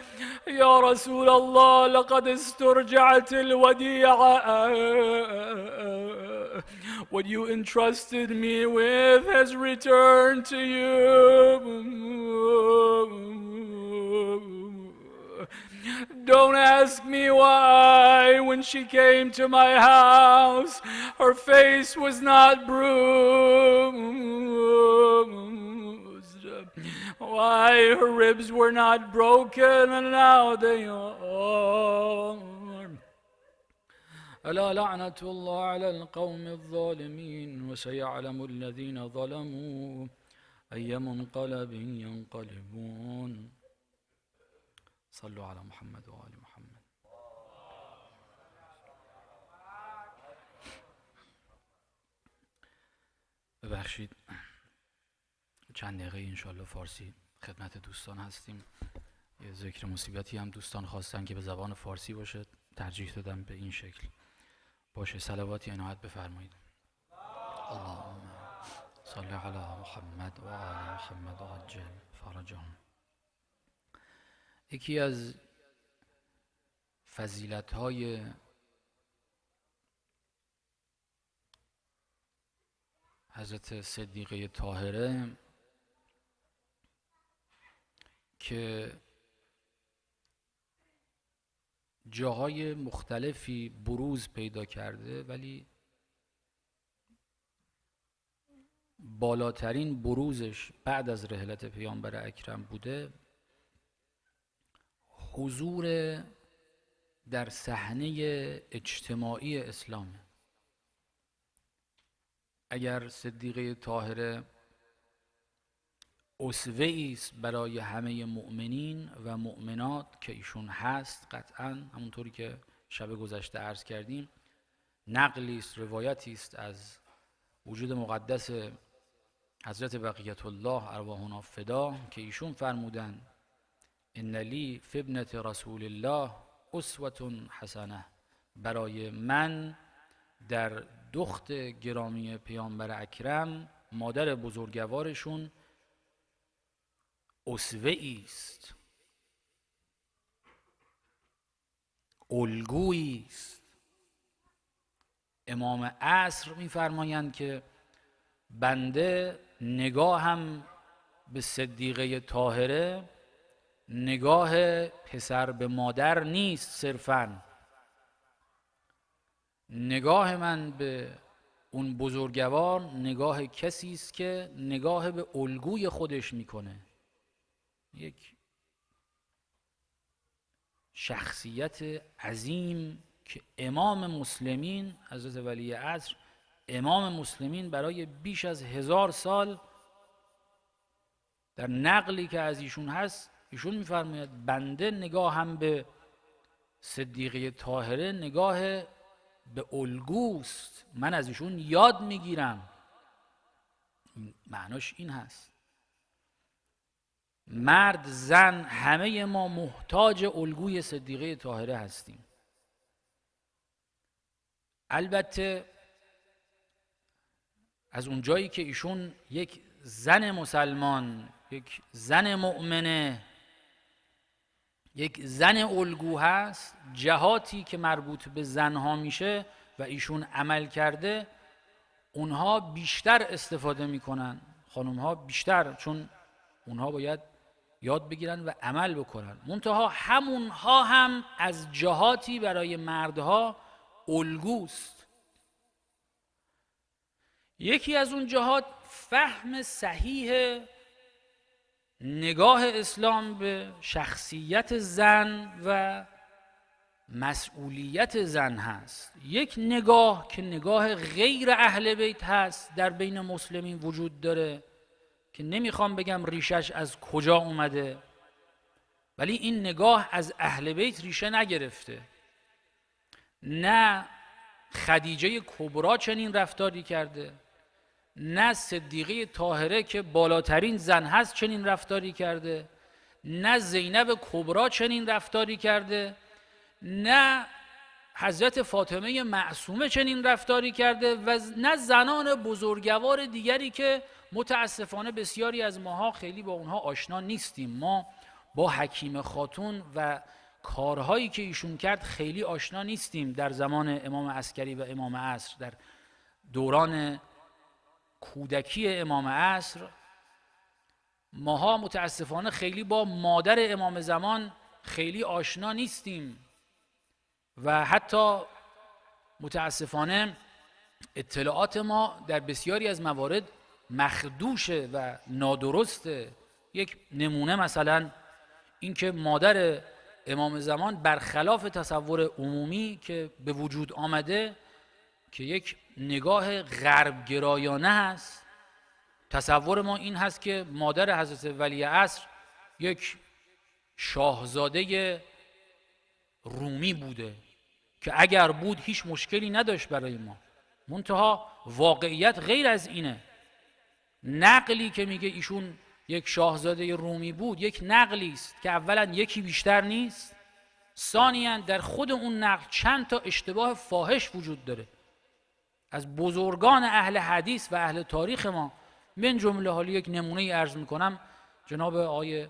Ya Rasulallah, laqad isturja'at al-wadi'a. What you entrusted me with has returned to you. Don't ask me why, when she came to my house, her face was not bruised. Why her ribs were not broken, and now they are. ألا لعنة الله على القوم الظالمين وسيعلم الذين ظلموا أي منقلب ينقلبون. صلوا على محمد وآل محمد. ببخشید چند دقیقه انشالله فارسی خدمت دوستان هستیم. یه ذکر مصیبتی هم دوستان خواستن که به زبان فارسی باشه، ترجیح دادم به این شکل باشه. صلواتی عنایت بفرمایید. اللهم صل علی محمد و آل محمد و عجل فرجهم. یکی از فضیلت‌های حضرت صدیقه طاهره که جاهای مختلفی بروز پیدا کرده، ولی بالاترین بروزش بعد از رحلت پیامبر اکرم بوده، حضور در صحنه اجتماعی اسلام. اگر صدیقه طاهره اسوه است برای همه مؤمنین و مؤمنات که ایشون هست. قطعا همونطوری که شب گذشته عرض کردیم، نقلی است، روایتی است از وجود مقدس حضرت بقیت الله ارواحنا فدا که ایشون فرمودن ان لی فی ابنة رسول الله اسوة حسنه، برای من در دخت گرامی پیامبر اکرم، مادر بزرگوارشون، اسوه است، الگویی است. امام عصر می‌فرمایند که بنده نگاهم به صدیقه طاهره نگاه پسر به مادر نیست، صرفاً نگاه من به اون بزرگوار نگاه کسی است که نگاه به الگوی خودش میکنه، یک شخصیت عظیم که امام مسلمین حضرت ولی عصر، امام مسلمین برای بیش از 1000 سال در نقلی که از ایشون هست، ایشون میفرماید بنده نگاهم به صدیقه طاهره نگاه به الگوست، من از ایشون یاد میگیرم. معناش این هست مرد زن همه ما محتاج الگوی صدیقه طاهره هستیم. البته از اونجایی که ایشون یک زن مسلمان، یک زن مؤمنه، یک زن الگو هست، جهاتی که مربوط به زنها میشه و ایشون عمل کرده، اونها بیشتر استفاده میکنن، خانمها بیشتر، چون اونها باید یاد بگیرن و عمل بکنن. منتها همونها هم از جهاتی برای مردها الگوست. یکی از اون جهات فهم صحیح نگاه اسلام به شخصیت زن و مسئولیت زن هست. یک نگاه که نگاه غیر اهل بیت هست در بین مسلمین وجود داره که نمیخوام بگم ریشش از کجا اومده، ولی این نگاه از اهل بیت ریشه نگرفته. نه خدیجه کبرا چنین رفتاری کرده، نه صدیقه طاهره که بالاترین زن هست چنین رفتاری کرده، نه زینب کبرا چنین رفتاری کرده، نه حضرت فاطمه معصومه چنین رفتاری کرده و نه زنان بزرگوار دیگری که متاسفانه بسیاری از ماها خیلی با اونها آشنا نیستیم. ما با حکیم خاتون و کارهایی که ایشون کرد خیلی آشنا نیستیم. در زمان امام عسکری و امام عصر، در دوران کودکی امام عصر، ماها متاسفانه خیلی با مادر امام زمان خیلی آشنا نیستیم و حتی متاسفانه اطلاعات ما در بسیاری از موارد مخدوشه و نادرسته. یک نمونه مثلا اینکه مادر امام زمان برخلاف تصور عمومی که به وجود آمده که یک نگاه غرب گرایانه هست، تصور ما این هست که مادر حضرت ولی عصر یک شاهزاده رومی بوده که اگر بود هیچ مشکلی نداشت برای ما. منتها واقعیت غیر از اینه. نقلی که میگه ایشون یک شاهزاده رومی بود، یک نقلی است که اولا یکی بیشتر نیست، ثانیاً در خود اون نقل چند تا اشتباه فاحش وجود داره از بزرگان اهل حدیث و اهل تاریخ ما. من جمله حالی یک نمونه عرض میکنم، جناب آقای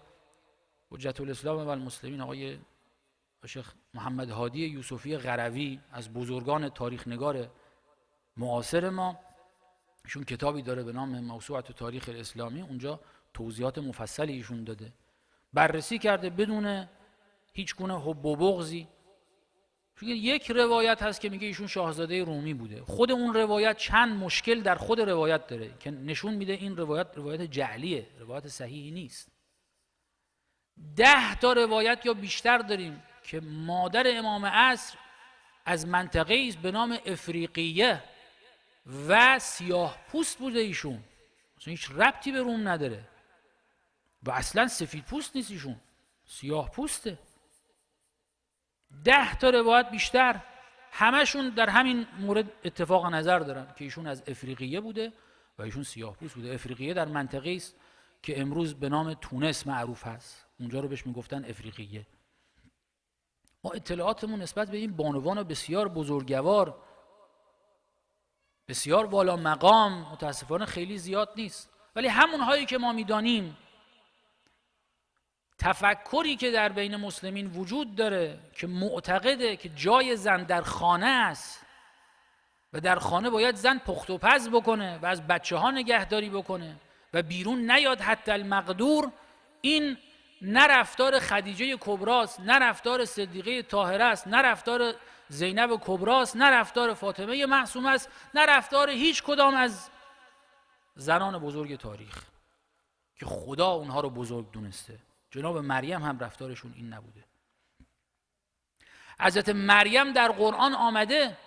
حجت الاسلام و المسلمین آقای شیخ محمد هادی یوسفی قروی، از بزرگان تاریخ نگار معاصر ما، ایشون کتابی داره به نام موسوعة تاریخ الاسلامی، اونجا توضیحات مفصلی ایشون داده، بررسی کرده بدون هیچ گونه حب و بغضی. یک روایت هست که میگه ایشون شاهزاده رومی بوده، خود اون روایت چند مشکل در خود روایت داره که نشون میده این روایت جعلیه، روایت صحیحی نیست. 10 تا روایت یا بیشتر داریم که مادر امام عصر از منطقه است به نام افریقیه و سیاه پوست بوده ایشون، اصلا هیچ ربطی به روم نداره. و اصلا سفید پوست نیست ایشون، سیاه پوسته. 10 تا روایت بیشتر، همشون در همین مورد اتفاق نظر دارن که ایشون از افریقیه بوده و ایشون سیاه پوست بوده. افریقیه در منطقه است که امروز به نام تونس معروف هست، اونجا رو بهش میگفتن افریقیه. ما اطلاعاتمون نسبت به این بانوان بسیار بزرگوار، بسیار والا مقام، متاسفانه خیلی زیاد نیست، ولی همون هایی که ما میدانیم، تفکری که در بین مسلمین وجود داره که معتقده که جای زن در خانه است و در خانه باید زن پخت و پز بکنه و از بچه ها نگهداری بکنه و بیرون نیاد حتی المقدور، این نه رفتار خدیجه کبراست، نه رفتار صدیقه طاهره است، نه رفتار زینب کبراست، نه رفتار فاطمه معصومه است، نه رفتار هیچ کدام از زنان بزرگ تاریخ که خدا اونها رو بزرگ دونسته. جناب مریم هم رفتارشون این نبوده. حضرت مریم در قرآن آمده،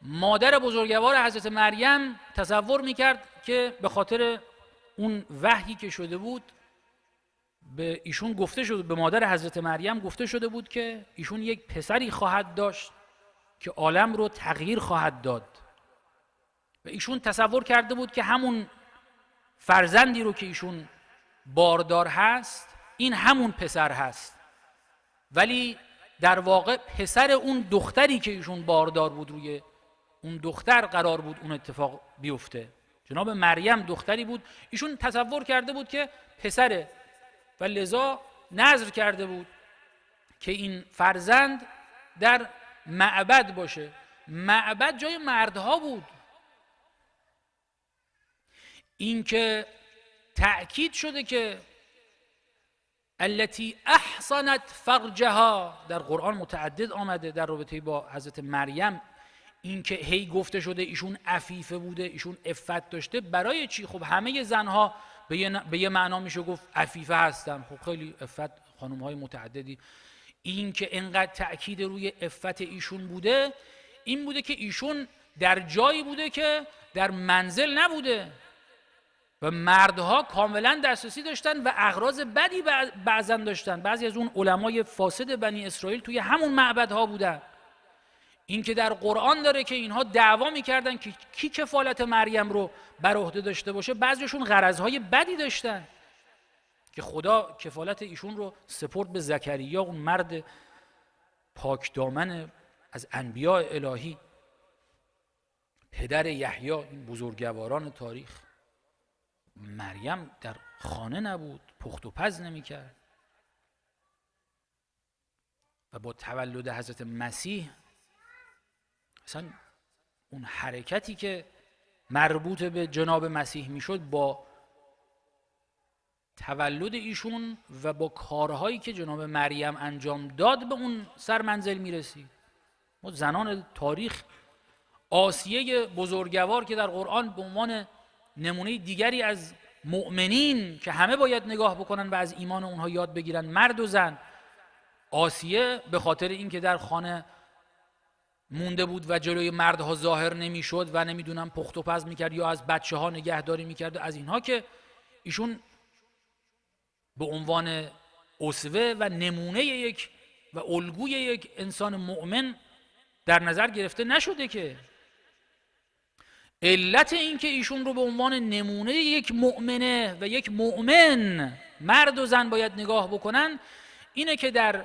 مادر بزرگوار حضرت مریم تصور میکرد که به خاطر اون وحیی که شده بود به ایشون گفته شده، به مادر حضرت مریم گفته شده بود که ایشون یک پسری خواهد داشت که عالم رو تغییر خواهد داد و ایشون تصور کرده بود که همون فرزندی رو که ایشون باردار هست این همون پسر هست، ولی در واقع پسر اون دختری که ایشون باردار بود، روی اون دختر قرار بود اون اتفاق بیفته. جناب مریم دختری بود، ایشون تصور کرده بود که پسره و لذا نذر کرده بود که این فرزند در معبد باشه. معبد جای مردها بود. این که تأکید شده که التي احصنت فرجها در قرآن متعدد آمده در رابطه با حضرت مریم، این که هی گفته شده ایشون عفیفه بوده، ایشون عفت داشته، برای چی؟ خب همه زنها به یه معنا میشه گفت عفیفه هستن، خب خیلی عفت خانم‌های متعددی. این که انقدر تأکید روی عفت ایشون بوده، این بوده که ایشون در جایی بوده که در منزل نبوده و مردها کاملا دسترسی داشتن و اغراض بدی بعضن داشتن. بعضی از اون علمای فاسد بنی اسرائیل توی همون معبدها بودن. این که در قرآن داره که اینها دعوا میکردن که کی کفالت مریم رو بر عهده داشته باشه، بعضیشون غرضهای بدی داشتن که خدا کفالت ایشون رو سپرد به زکریا، اون مرد پاک دامن از انبیاء الهی، پدر یحیی، این بزرگواران تاریخ. مریم در خانه نبود، پخت و پز نمی‌کرد و با تولد حضرت مسیح اصلا اون حرکتی که مربوط به جناب مسیح میشد با تولد ایشون و با کارهایی که جناب مریم انجام داد به اون سرمنزل میرسید. ما زنان تاریخ، آسیه بزرگوار که در قرآن به عنوان نمونه دیگری از مؤمنین که همه باید نگاه بکنن و از ایمان اونها یاد بگیرن، مرد و زن. آسیه به خاطر اینکه در خانه مونده بود و جلوی مردها ظاهر نمیشد و نمیدونم پخت و پز میکرد یا از بچه ها نگهداری میکرد، از اینها که ایشون به عنوان اسوه و نمونه یک و الگوی یک انسان مؤمن در نظر گرفته نشده. که علت این که ایشون رو به عنوان نمونه یک مؤمنه و یک مؤمن مرد و زن باید نگاه بکنن اینه که در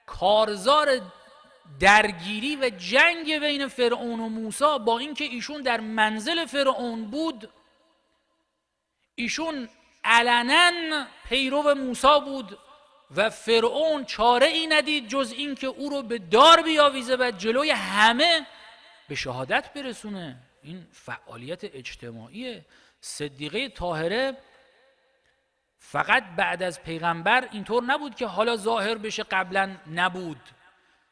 کارزار درگیری و جنگ بین فرعون و موسی، با اینکه ایشون در منزل فرعون بود، ایشون علنا پیرو موسی بود و فرعون چاره ای ندید جز این که او رو به دار بیاویزه و جلوی همه به شهادت برسونه. این فعالیت اجتماعیه. صدیقه طاهره فقط بعد از پیغمبر اینطور نبود که حالا ظاهر بشه، قبلا نبود.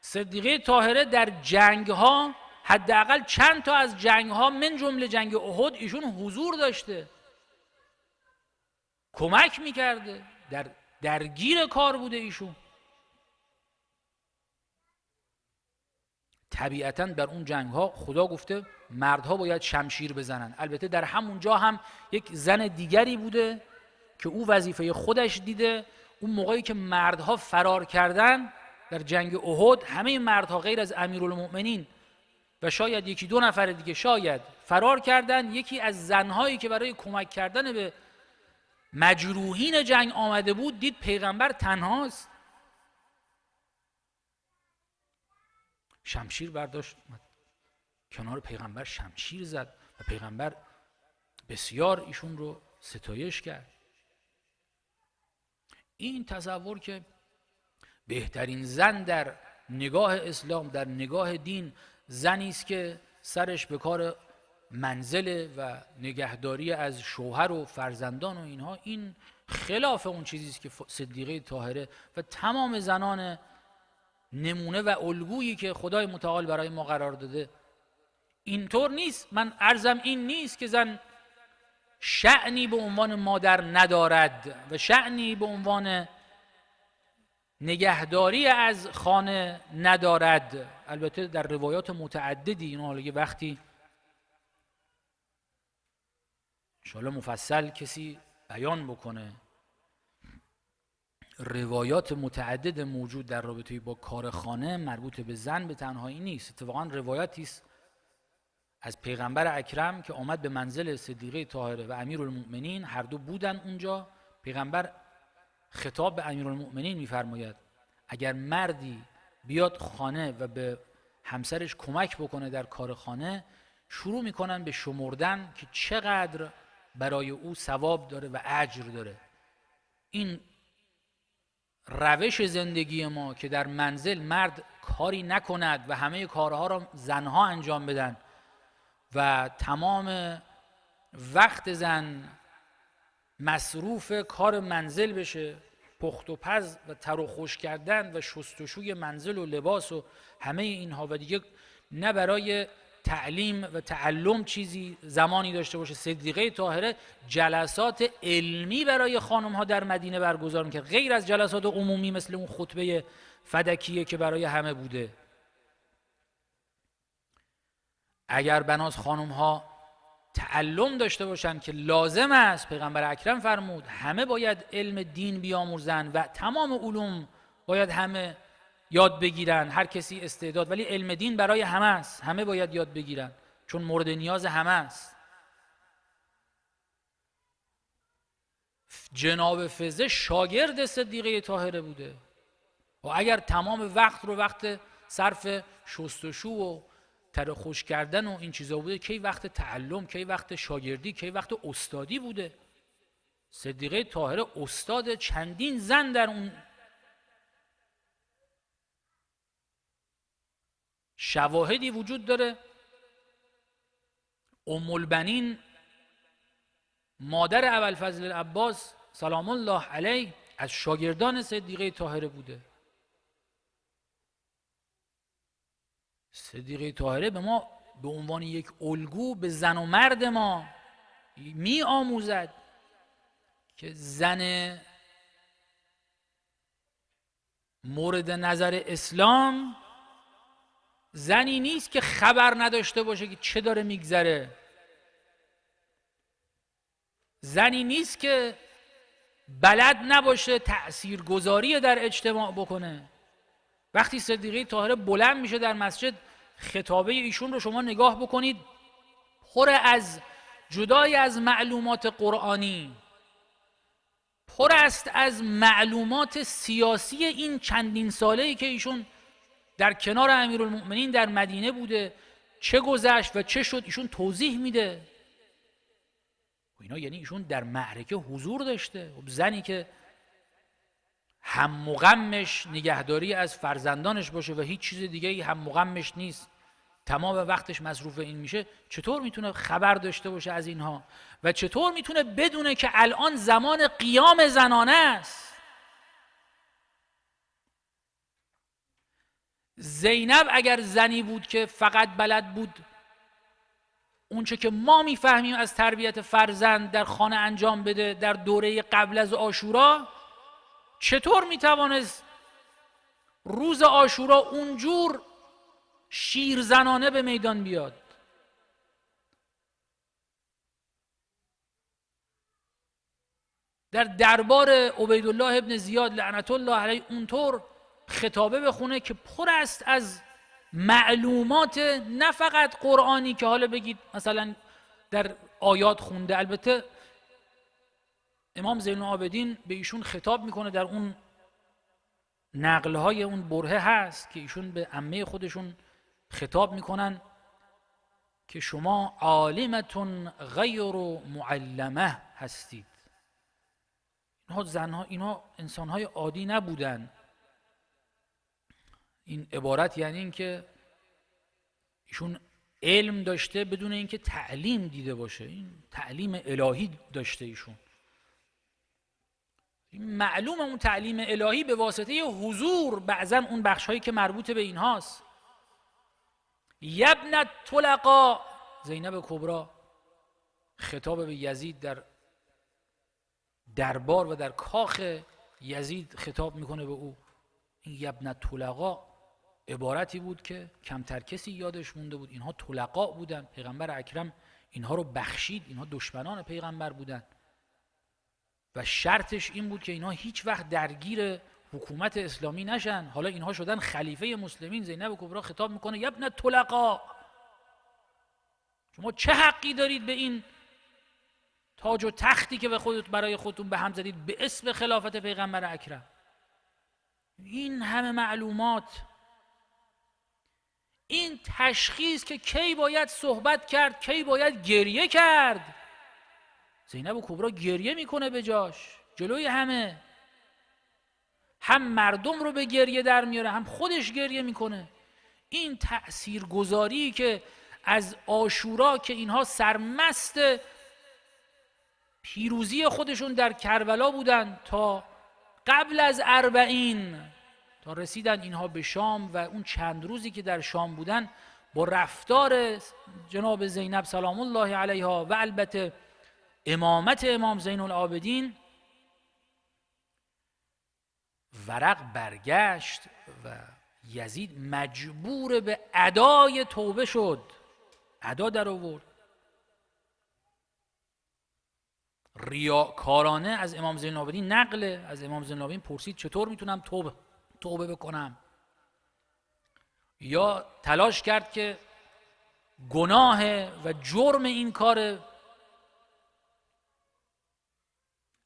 صدیقه طاهره در جنگ ها، حداقل چند تا از جنگ ها من جمله جنگ احد، ایشون حضور داشته، کمک میکرده، درگیر کار بوده ایشون. طبیعتاً در اون جنگ ها خدا گفته مردها باید شمشیر بزنن. البته در همون جا هم یک زن دیگری بوده که او وظیفه خودش دیده. اون موقعی که مردها فرار کردن در جنگ احد، همه مردها غیر از امیرالمؤمنین و شاید یکی دو نفر دیگه شاید فرار کردن. یکی از زنهایی که برای کمک کردن به مجروحین جنگ آمده بود، دید پیغمبر تنهاست، شمشیر برداشت کنار پیغمبر شمشیر زد و پیغمبر بسیار ایشون رو ستایش کرد. این تصور که بهترین زن در نگاه اسلام، در نگاه دین، زنی است که سرش به کار منزله و نگهداری از شوهر و فرزندان و اینها، این خلاف اون چیزی است که صدیقه طاهره و تمام زنان نمونه و الگویی که خدای متعال برای ما قرار داده اینطور نیست. من عرضم این نیست که زن شأنی به عنوان مادر ندارد و شأنی به عنوان نگهداری از خانه ندارد. البته در روایات متعددی اینو حالا یه وقتی انشاءالله مفصل کسی بیان بکنه، روایات متعدد موجود در رابطه با کار خانه مربوط به زن به تنهایی نیست. اتفاقا روایاتی است از پیغمبر اکرم که آمد به منزل صدیقه طاهره و امیرالمؤمنین، هر دو بودن اونجا. پیغمبر خطاب به امیرالمؤمنین میفرماید اگر مردی بیاد خانه و به همسرش کمک بکنه در کار خانه، شروع میکنن به شمردن که چقدر برای او ثواب داره و اجر داره. این روش زندگی ما که در منزل مرد کاری نکند و همه کارها را زنها انجام بدن و تمام وقت زن مصروف کار منزل بشه، پخت و پز و تر و خشک کردن و شستشوی منزل و لباس و همه اینها، و دیگه نه برای تعلیم و تعلم چیزی زمانی داشته باشه. صدیقه طاهره جلسات علمی برای خانم ها در مدینه برگزار میکرد، غیر از جلسات عمومی مثل اون خطبه فدکیه که برای همه بوده. اگر بناس خانم ها تعلم داشته باشند که لازم است، پیغمبر اکرم فرمود همه باید علم دین بیاموزن و تمام علوم باید همه یاد بگیرن، هر کسی استعداد، ولی علم دین برای همه است، همه باید یاد بگیرن چون مورد نیاز همه است. جناب فضه شاگرد صدیقه طاهره بوده و اگر تمام وقت رو وقت صرف شستشو و تر خوش کردن و این چیزا بوده، کی وقت تعلم، کی وقت شاگردی، کی وقت استادی بوده؟ صدیقه طاهره استاد چندین زن در اون شواهدی وجود داره. ام البنین مادر ابوالفضل العباس سلام الله علیه از شاگردان صدیقه طاهره بوده. صدیقه طاهره به ما به عنوان یک الگو به زن و مرد ما می آموزد که زن مورد نظر اسلام زنی نیست که خبر نداشته باشه که چه داره میگذره، زنی نیست که بلد نباشه تأثیرگذاری در اجتماع بکنه. وقتی صدیقه طاهره بلند میشه در مسجد، خطابه ایشون رو شما نگاه بکنید، پر از جدای از معلومات قرآنی، پر است از معلومات سیاسی این چندین ساله‌ای که ایشون در کنار امیرالمؤمنین در مدینه بوده، چه گذشت و چه شد ایشون توضیح میده. و اینا یعنی ایشون در معرکه حضور داشته. زنی که هم و غمش نگهداری از فرزندانش باشه و هیچ چیز دیگه ای هم و غمش نیست، تمام وقتش مصروف این میشه، چطور میتونه خبر داشته باشه از اینها و چطور میتونه بدونه که الان زمان قیام زنانه است؟ زینب اگر زنی بود که فقط بلد بود اونچه که ما میفهمیم از تربیت فرزند در خانه انجام بده در دوره قبل از عاشورا، چطور میتوانست روز عاشورا اونجور شیرزنانه به میدان بیاد؟ در دربار عبیدالله ابن زیاد لعنت الله علیه اونطور خطابه بخونه که پر است از معلومات نه فقط قرآنی که حالا بگید مثلا در آیات خونده. البته امام زین العابدین به ایشون خطاب میکنه، در اون نقلهای اون برهه هست که ایشون به عمه خودشون خطاب میکنن که شما عالمتون غیر معلمه هستید. اینها زنها، اینها انسانهای عادی نبودن. این عبارت یعنی این که ایشون علم داشته بدون اینکه تعلیم دیده باشه. این تعلیم الهی داشته ایشون. معلوم اون تعلیم الهی به واسطه حضور بعضا اون بخش‌هایی که مربوط به اینهاست. یبن طلقا، زینب کبرا خطاب به یزید در دربار و در کاخ یزید خطاب میکنه به او. این یبن طلقا عبارتی بود که کمتر کسی یادش مونده بود. اینها طلقا بودن، پیغمبر اکرم اینها رو بخشید. اینها دشمنان پیغمبر بودن و شرطش این بود که اینها هیچ وقت درگیر حکومت اسلامی نشن. حالا اینها شدن خلیفه مسلمین. زینب کبرا خطاب میکنه یبن طلقا، شما چه حقی دارید به این تاج و تختی که برای خودتون به هم زدید به اسم خلافت پیغمبر اکرم؟ این همه معلومات، این تشخیص که کی باید صحبت کرد، کی باید گریه کرد. زینب کبرا گریه میکنه به جاش جلوی همه، هم مردم رو به گریه در میاره هم خودش گریه میکنه. این تأثیرگذاری که از عاشورا که اینها سرمست پیروزی خودشون در کربلا بودن تا قبل از 40 تا رسیدن اینها به شام و اون چند روزی که در شام بودن با رفتار جناب زینب سلام الله علیها و البته امامت امام زین العابدین، ورق برگشت و یزید مجبور به ادای توبه شد. ادا در آورد. ریاکارانه از امام زین العابدین نقله، از امام زین العابدین پرسید چطور میتونم توبه بکنم، یا تلاش کرد که گناه و جرم این کار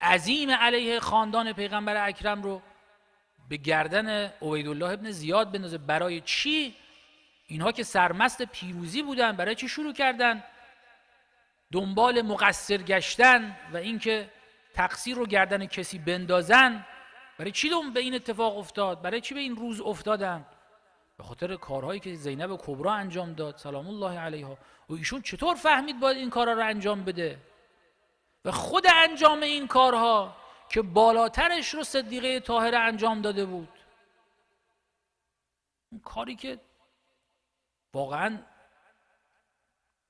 عظیم علیه خاندان پیغمبر اکرم رو به گردن عبیدالله ابن زیاد بندازه. برای چی؟ اینها که سرمست پیروزی بودن، برای چی شروع کردن دنبال مقصر گشتن و اینکه تقصیر رو گردن کسی بندازن؟ برای چی به این اتفاق افتاد؟ برای چی به این روز افتادن؟ به خاطر کارهایی که زینب کبرا انجام داد سلام الله علیها. و ایشون چطور فهمید باید این کارها رو انجام بده؟ و خود انجام این کارها که بالاترش رو صدیقه طاهره انجام داده بود، اون کاری که واقعا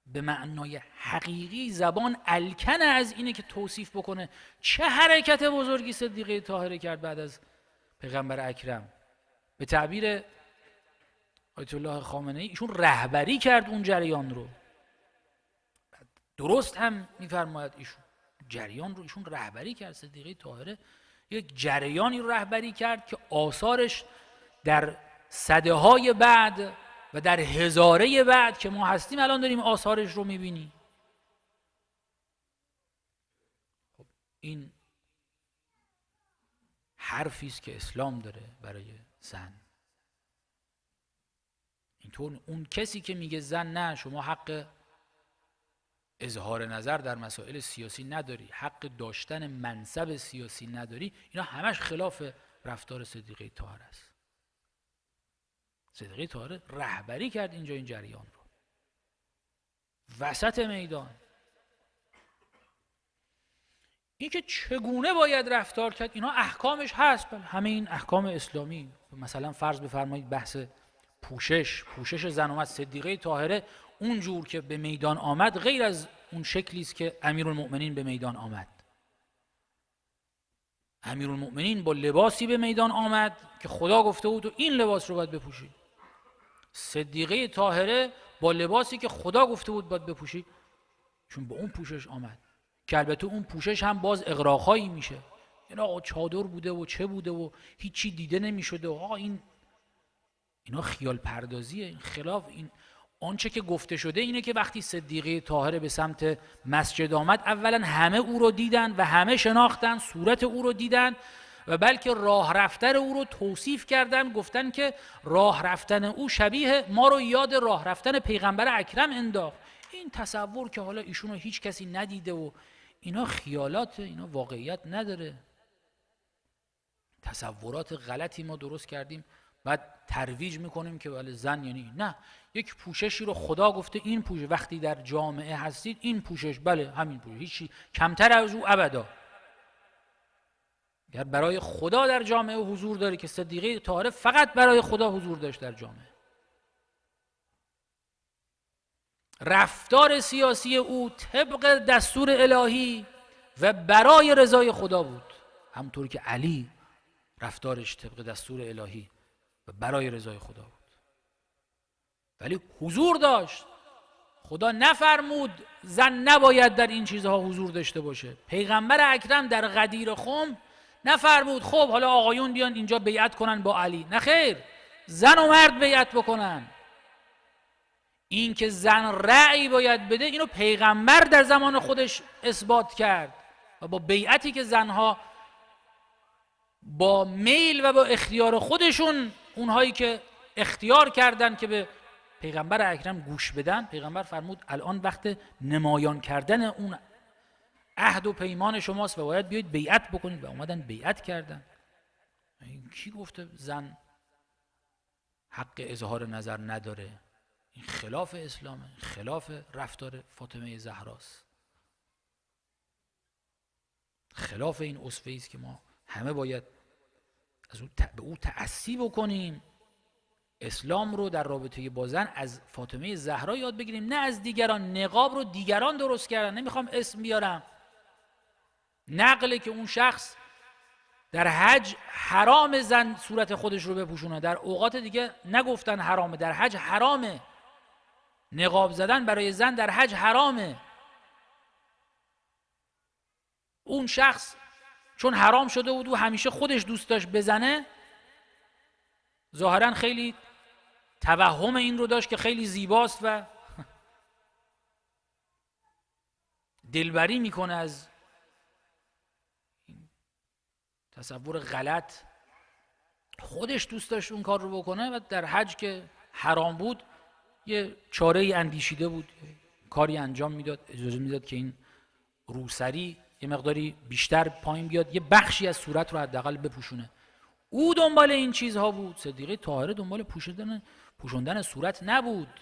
به معنای حقیقی زبان الکنه از اینه که توصیف بکنه چه حرکت بزرگی صدیقه طاهره کرد بعد از پیغمبر اکرم. به تعبیر آیت الله خامنه ای ایشون رهبری کرد اون جریان رو. درست هم میفرماید ایشون جریان رو ایشون رهبری کرد. صدیقه طاهره یک جریانی رو رهبری کرد که آثارش در سده‌های بعد و در هزاره بعد که ما هستیم الان داریم آثارش رو میبینیم. خب این حرفی است که اسلام داره برای زن. اینطور اون کسی که میگه زن نه شما حق اظهار نظر در مسائل سیاسی نداری، حق داشتن منصب سیاسی نداری، اینا همش خلاف رفتار صدیقه طاهره است. صدیقه طاهره رهبری کرد اینجا این جریان رو وسط میدان. این که چگونه باید رفتار کرد اینا احکامش هست، همه این احکام اسلامی. مثلا فرض بفرمایید بحث پوشش زن اومد، صدیقه طاهره اونجور که به میدان آمد غیر از اون شکلی است که امیرالمؤمنین به میدان آمد. امیرالمؤمنین با لباسی به میدان آمد که خدا گفته بود تو این لباس رو باید بپوشی. صدیقه طاهره با لباسی که خدا گفته بود باید بپوشی، چون با اون پوشش آمد که البته اون پوشش هم باز اغراق‌هایی میشه، این آقا چادر بوده و چه بوده و هیچی دیده نمیشده و آقا اینا خیال پردازیه. این خلاف این آنچه که گفته شده اینه که وقتی صدیقه طاهره به سمت مسجد آمد، اولا همه او رو دیدن و همه شناختن، صورت او رو دیدن و بلکه راه رفتن او رو توصیف کردن، گفتن که راه رفتن او شبیه ما رو یاد راه رفتن پیغمبر اکرم انداخت. این تصور که حالا ایشون رو هیچ کسی ندیده و اینا خیالات، اینا واقعیت نداره. تصورات غلطی ما درست کردیم، بعد ترویج میکنیم که بله زن یعنی نه، یک پوششی رو خدا گفته این پوشش، وقتی در جامعه هستید این پوشش، بله همین پوشش، هیچی کمتر از او ابدا. اگر برای خدا در جامعه حضور داره، که صدیقه طاهره فقط برای خدا حضور داشت در جامعه، رفتار سیاسی او طبق دستور الهی و برای رضای خدا بود، همونطور که علی رفتارش طبق دستور الهی و برای رضای خدا بود. ولی حضور داشت. خدا نفرمود زن نباید در این چیزها حضور داشته باشه. پیغمبر اکرم در غدیر خم نفرمود خب حالا آقایون بیان اینجا بیعت کنن با علی، نه خیر، زن و مرد بیعت بکنن. این که زن رأی باید بده، اینو پیغمبر در زمان خودش اثبات کرد و با بیعتی که زنها با میل و با اختیار خودشون، اونهایی که اختیار کردن که به پیغمبر اکرم گوش بدن، پیغمبر فرمود الان وقت نمایان کردن اون عهد و پیمان شماست و باید بیایید بیعت بکنید، و اومدن بیعت کردن. این کی گفته زن حق اظهار نظر نداره؟ این خلاف اسلامه، خلاف رفتار فاطمه زهراست، خلاف این اسوه‌ای است که ما همه باید از به او تأسی بکنیم. اسلام رو در رابطه با زن از فاطمه زهرا یاد بگیریم، نه از دیگران. نقاب رو دیگران درست کردن، نمیخوام اسم بیارم. نقله که اون شخص در حج حرام زن صورت خودش رو بپوشونه، در اوقات دیگه نگفتن حرامه، در حج حرامه. نقاب زدن برای زن در حج حرامه. اون شخص چون حرام شده بود و همیشه خودش دوست داشت بزنه، ظاهرا خیلی توهم این رو داشت که خیلی زیباست و دلبری میکنه از تصور غلط. خودش دوست داشت اون کار رو بکنه و در حج که حرام بود یه چاره ای اندیشیده بود، کاری انجام میداد، اجازه میداد که این روسری یه مقداری بیشتر پایین بیاد، یه بخشی از صورت رو حداقل بپوشونه. او دنبال این چیزها بود. صدیقه طاهره دنبال پوشوندن صورت نبود.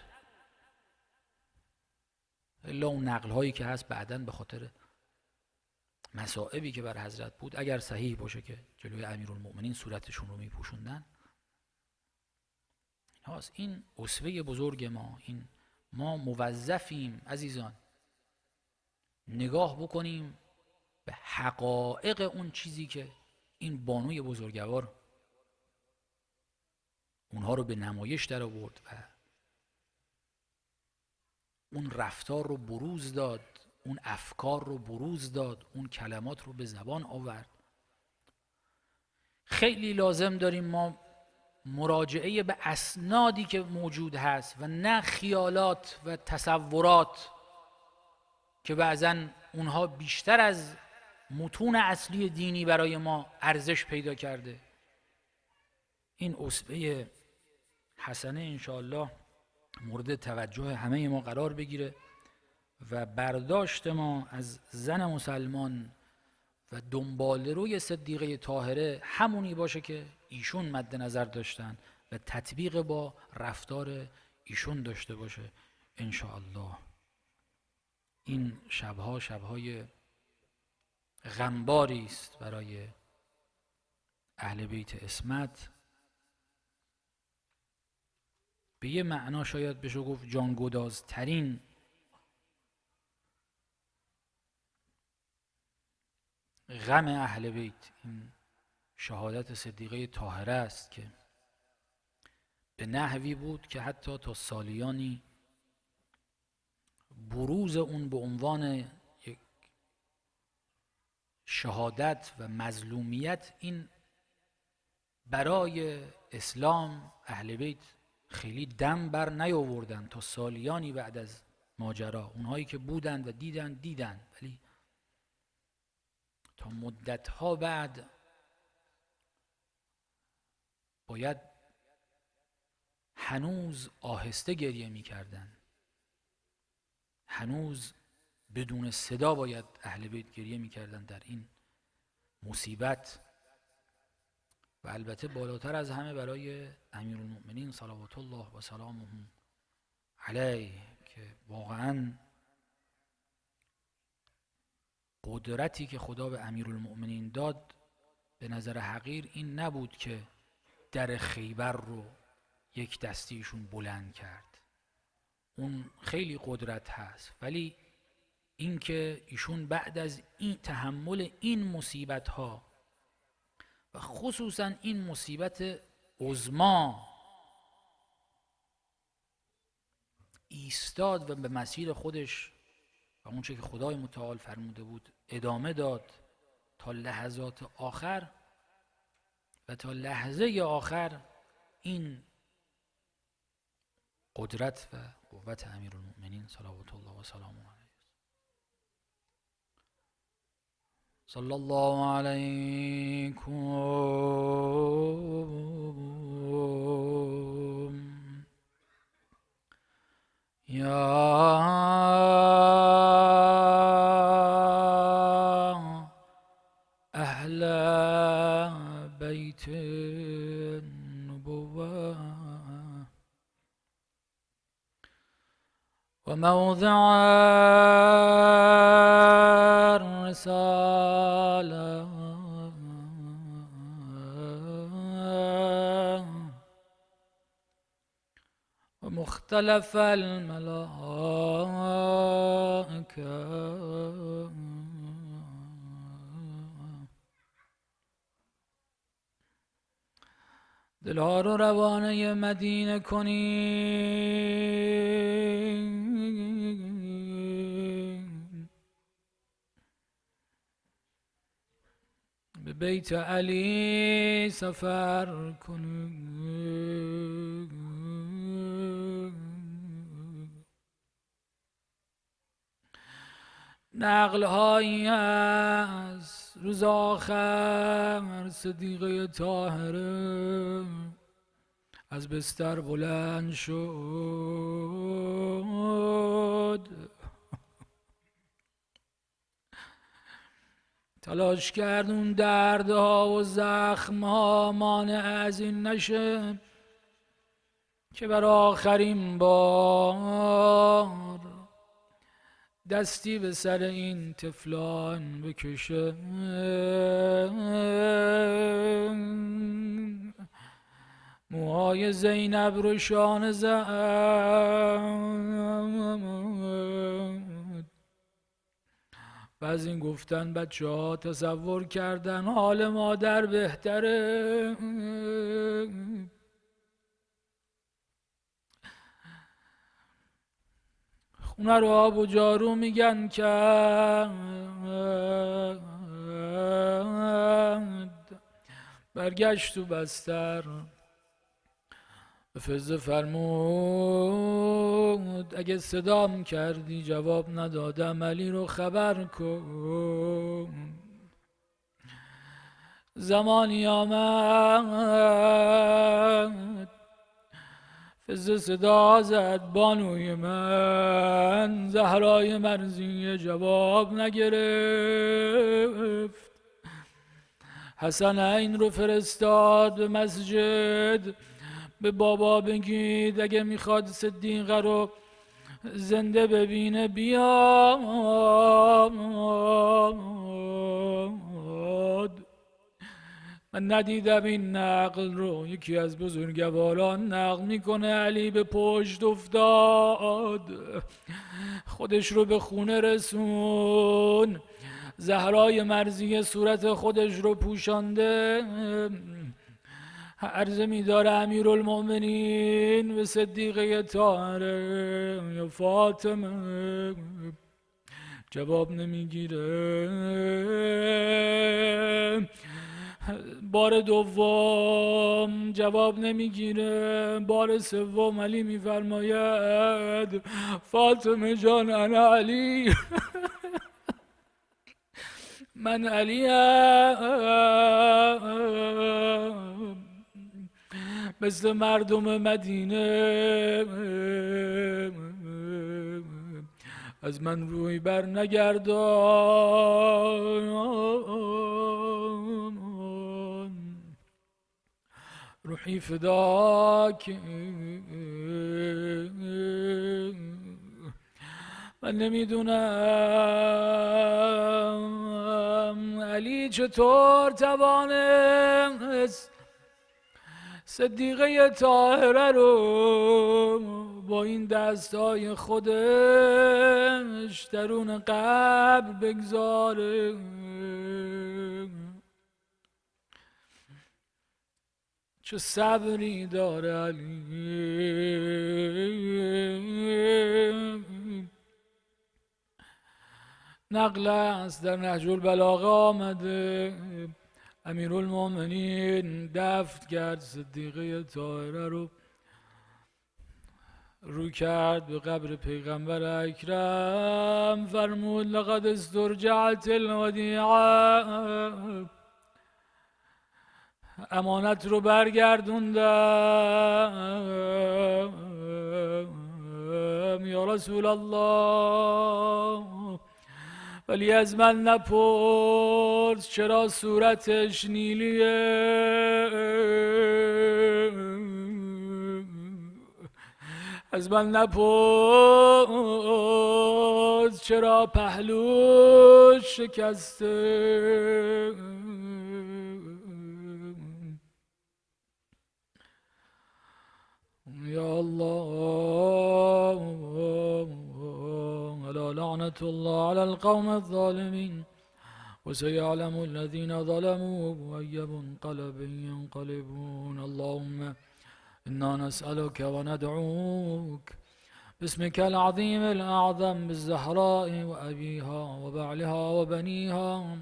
الا اون نقل هایی که هست بعداً به خاطر مصائبی که بر حضرت بود، اگر صحیح باشه که جلوی امیرالمؤمنین صورتشون رو میپوشوندن. این اسوه بزرگ ما، این ما موظفیم عزیزان نگاه بکنیم به حقایق اون چیزی که این بانوی بزرگوار اونها رو به نمایش در آورد و اون رفتار رو بروز داد، اون افکار رو بروز داد، اون کلمات رو به زبان آورد. خیلی لازم داریم ما مراجعه به اسنادی که موجود هست و نه خیالات و تصورات که بعضاً اونها بیشتر از متون اصلی دینی برای ما ارزش پیدا کرده. این اسوه حسنه انشاءالله مورد توجه همه ما قرار بگیره و برداشت ما از زن مسلمان و دنبال روی صدیقه طاهره همونی باشه که ایشون مد نظر داشتن و تطبیق با رفتار ایشون داشته باشه انشاءالله. این شبها شبهای غمباری است برای اهل بیت عصمت، به یه معنا شاید بشه گفت جانگدازترین غم اهل بیت این شهادت صدیقه طاهره است که به نحوی بود که حتی تا سالیانی بروز اون به عنوان یک شهادت و مظلومیت، این برای اسلام اهل بیت خیلی دم بر نیاوردن تا سالیانی بعد از ماجرا. اونهایی که بودند و دیدن، ولی تا مدتها بعد باید هنوز آهسته گریه می‌کردن، هنوز بدون صدا باید اهل بیت گریه می‌کردن در این مصیبت. و البته بالاتر از همه برای امیرالمؤمنین صلوات الله و سلامه علیه که واقعاً قدرتی که خدا به امیرالمؤمنین داد به نظر حقیر این نبود که در خیبر رو یک دستیشون بلند کرد، اون خیلی قدرت هست، ولی اینکه ایشون بعد از این تحمل این مصیبت ها و خصوصا این مصیبت عظما ایستاد و به مسیر خودش و اون چه که خدای متعال فرموده بود ادامه داد تا لحظات آخر و تا لحظه آخر. این قدرت و قوت امیرالمؤمنین صلوات الله و سلامه علیه. صلی الله علیکم یا اهل بیت النبوة و موضع الرسالة و مختلف الملائكة دلها رو روانه مدینه کنید، به بیت علی سفر کنید، نقل هایی از روز آخر صدیقه طاهره از بستر بلند شد، تلاش کرد اون دردها و زخمها مانع از این نشه که بر آخرین بار دستی به سر این طفلان بکشه. موهای زینب رو شانه زد و از این گفتن بچه ها تصور کردن حال مادر بهتره. خونه رو آب و جارو میگن کرد، برگشت تو بستر به فضه فرمود اگه صدام کردی جواب ندادم علی رو خبر کن. زمانی آمد فضه صدا زد بانوی من، زهرای مرضیه جواب نگرفت. حسنین رو فرستاد به مسجد، به بابا بگید اگه میخواد صدیقه رو زنده ببینه بیاد. من ندیدم این نقل رو. یکی از بزرگواران نقل میکنه علی به پشت افتاد، خودش رو به خونه رسون، زهرای مرضیه صورت خودش رو پوشانده، عرضه می‌داره امیرالمؤمنین به صدیقه طاهره یا فاطمه جواب نمیگیره. بار دوم جواب نمیگیره. بار سوم علی میفرماید فاطمه جان انا علی من علی مثل مردم مدینه از من روی بر نگردان روحی فداک. من نمیدونم علی چطور توانست صدیقه طاهره رو با این دستای خودش درون قبر بگذاره. چه صبری داره علی. نقل است در نهج البلاغه آمده امیرالمومنین دفن کرد صدیقه طاهره رو کرد به قبر پیغمبر اکرم، فرمود لقد استرجعت الودیعه، امانت رو برگردوندم یا رسول الله، ولی از من نپرس چرا صورتش نیلیه، از من نپرس چرا پهلوش شکسته. یا الله الا لعنة الله على القوم الظالمين وسيعلم الذين ظلموا أي منقلب ينقلبون. اللهم إنا نسألك وندعوك باسمك العظيم الأعظم بالزهراء وأبيها وبعلها وبنيها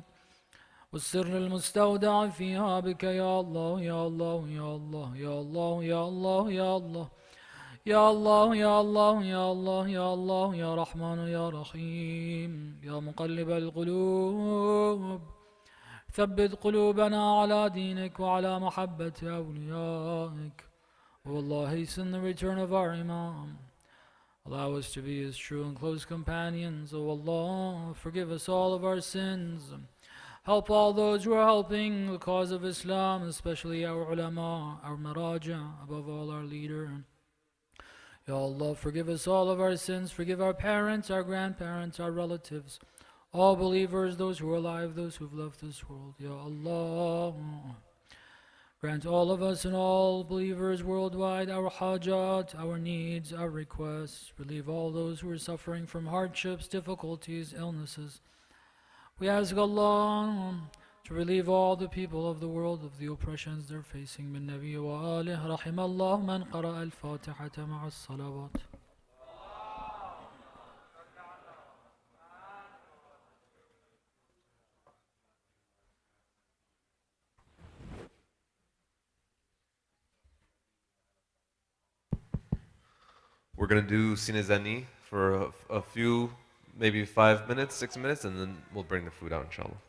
والسر المستودع فيها بك يا الله يا الله يا الله يا الله يا الله يا الله يا الله يا الله يا الله يا الله يا رحمن يا رحيم يا مقلب القلوب ثبت قلوبنا على دينك وعلى محبة أوليائك. O Allah, hasten the return of our Imam. Allow us to be his true and close companions. O Allah, forgive us all of our sins. Help all those who are helping the cause of Islam, especially our ulama, our maraja, above all our leader. Ya Allah, forgive us all of our sins. Forgive our parents, our grandparents, our relatives, all believers, those who are alive, those who have left this world. Ya Allah, grant all of us and all believers worldwide our hajat, our needs, our requests. Relieve all those who are suffering from hardships, difficulties, illnesses. We ask Allah to relieve all the people of the world of the oppressions they're facing. Min Nabi wa alih, rahimallah man qara al-Fatihata ma'a as-salawat. We're going to do Sinazani for a few, maybe 5 minutes, 6 minutes, and then we'll bring the food out, inshallah.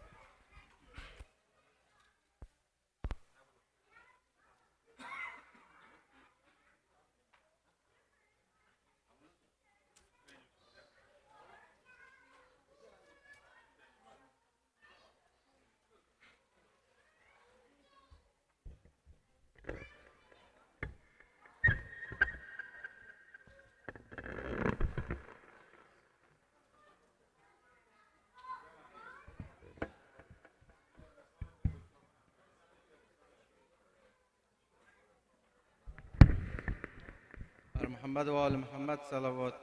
محمد و آل محمد صلوات.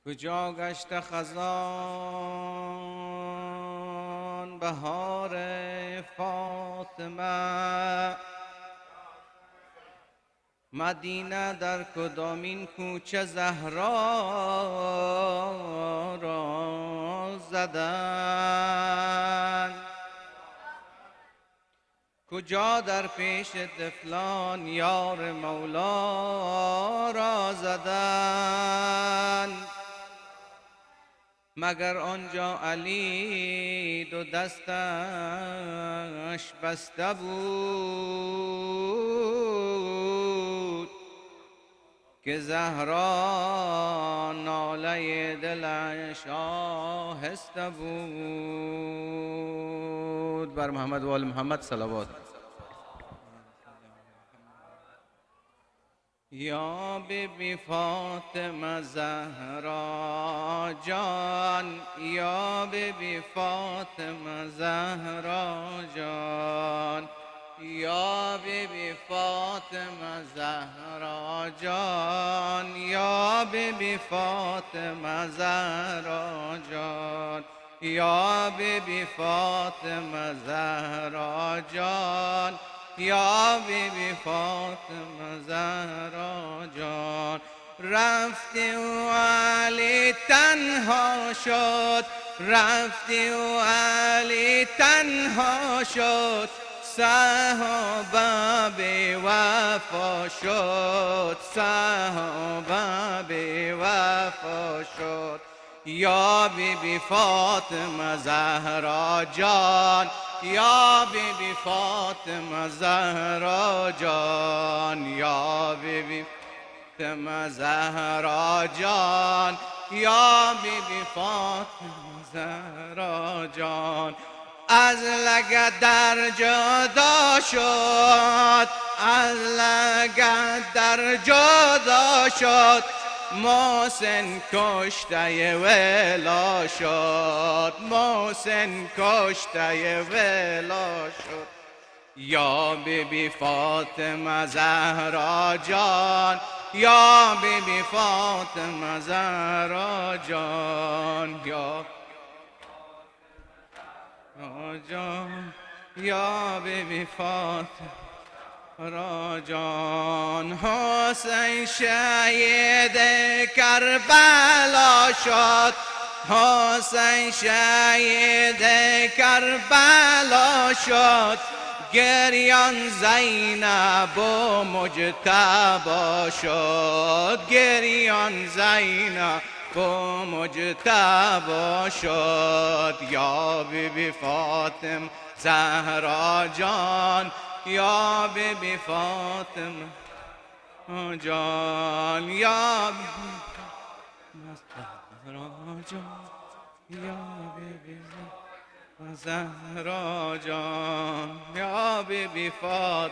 کجا گشت خزان بهار فاطمه، مدینه در کدامین کوچه زهرا را زدند؟ کجا در پیش طفلان یار مولا را زدند؟ مگر آنجا علی دو دستش بسته بود که زهرا ناله دلش آهسته بود. بر محمد و آل محمد صلوات. یا بی فاطمه زهرا جان، یا بی فاطمه زهرا جان، یا بی فاطمه زهرا جان، یا بی فاطمه زهرا جان، یا بی فاطمه زهرا جان، یا بی فاطمه زهرا جان. رفتی و علی تنها شد، رفتی و علی تنها شد، صحابه بی وفا شد، صحابه بی وفا شد. یا بی فاطمه زهرا جان، یا بی فاطمه زهرا جان، یا بی فاطمه زهرا جان، یا بی فاطمه زهرا جان. از لگدر جدا شد، از لگدر جدا شد، محسن کشته ولا شد، محسن کشته ولا شد. یا بی فاطمه زهرا جان، یا بی فاطمه زهرا جان، یا جان، یا بی فاطمه راجان. حسین شهید کربلا شد، حسین شهید کربلا شد، گریان زینب و مجتبی شد، گریان زینب و مجتبی شد. یا بی فاطمه زهرا جان، یا بی فاطمه جان، یا زهرا جان، یا بی زهرا جان، یا بی فاطمه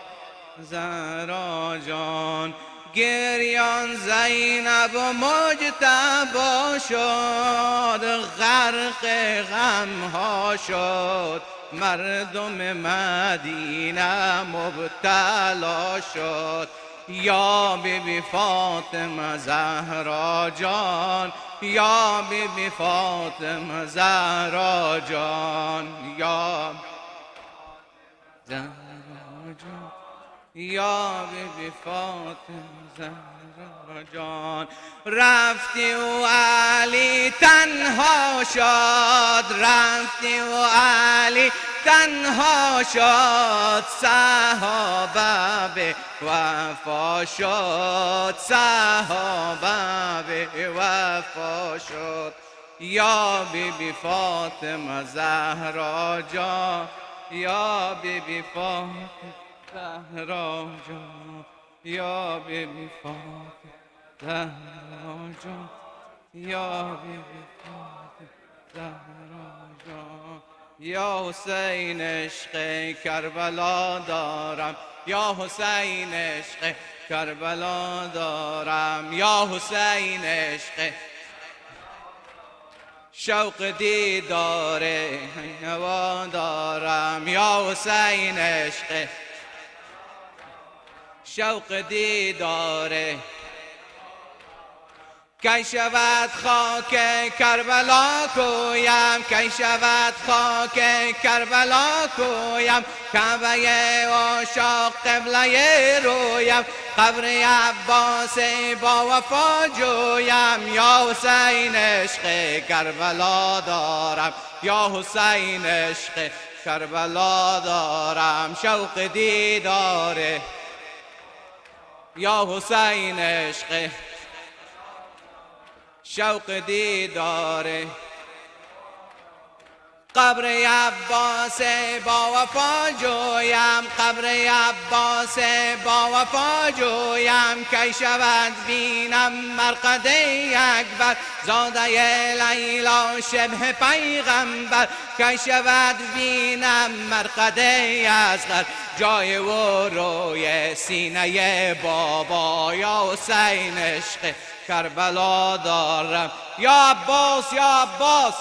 زهرا جان. گریان زینب و مجتبی شد، غرق غم ها شد، مردم مدینه مبتلا شد. یا بی فاطمه زهرا جان، یا بی فاطمه زهرا جان، یا زهرا جان، یا بی فاطمه زهرا جان. رفتی و علی تنها شد، رفتی و علی تنها شد، صحابه به وفا شد، صحابه به وفا شد. یا بی فاطمه زهرا جان، یا بی فاطمه زهرا جان، یا بی فاطمه زهرا جان، یا بی فاطمه زهرا جان. یا حسین عشق کربلا دارم، یا حسین عشق کربلا دارم، یا حسین عشق شوق دیدار نوا دارم، یا حسین عشق شوق دیدار. کی شود خاک کربلا کویم، کی شود خاک کربلا کویم، کعبه عاشق قبله رویم، قبر عباس با وفا جویم یا حسین عشق کربلا دارم یا حسین عشق کربلا دارم شوق دیداره یا حسین عشق شوق دیداره قبر عباس با وفا جویم قبر عباس با وفا جویم کی شود بینم مرقده اکبر زاده لیلا شبه پیغمبر کی شود بینم مرقده اصغر جای و روی سینه بابا یا حسین عشق کربلا دارم یا عباس یا عباس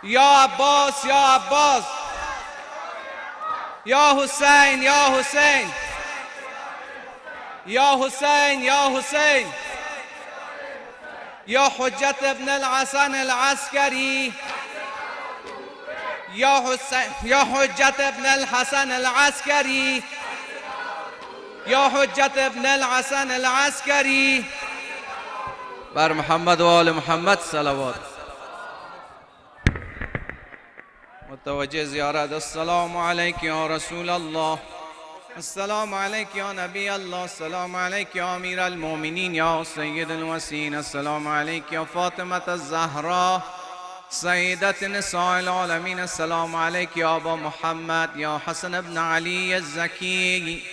یا عباس یا عباس یا حسین یا حسین یا حسین یا حسین یا حجت ابن الحسن العسكري یا حسین یا حجت ابن الحسن العسكري یا حجت ابن الحسن العسكري بر محمد و آل محمد صلوات. متوجه زیارت. السلام علیک یا رسول الله، السلام علیک یا نبی الله، السلام علیک یا امیر المؤمنین یا سید الوسین، السلام علیک یا فاطمة الزهرا سیدت نساء العالمین، السلام علیک یا ابا محمد یا حسن ابن علی الزکی،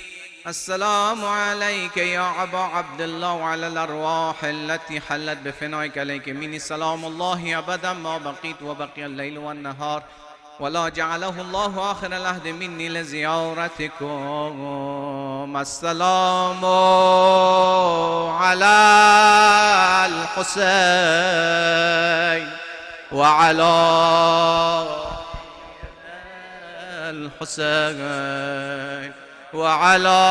السلام علیک یا ابا عبدالله وعلى الارواح التي حلت بفنائك عليك مني سلام الله ابدا ما بقيت وبقي الليل والنهار ولا جعله الله آخر العهد مني لزيارتكم. السلام على الحسين وعلى الحسين وعلى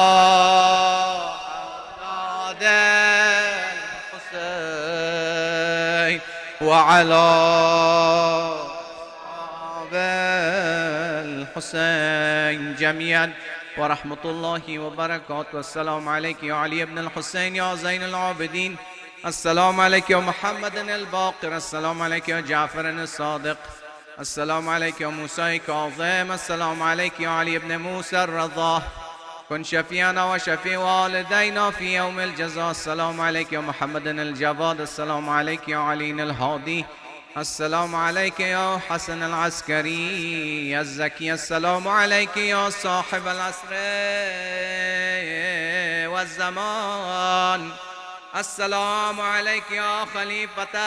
أولاد الحسين وعلى الحسين جميعا ورحمة الله وبركاته. السلام عليك يا علي بن الحسين يا زين العابدين، السلام عليك يا محمد الباقر، السلام عليك يا جعفر الصادق، السلام عليك يا موسى كاظم، السلام عليك يا علي بن موسى الرضا، كن شفيعنا وشفيع والدينا في يوم الجزاء. السلام عليك يا محمد الجواد، السلام عليك يا علي الهادي، السلام عليك يا حسن العسكري الزكي، السلام عليك يا صاحب العصر والزمان، السلام عليك يا خليفة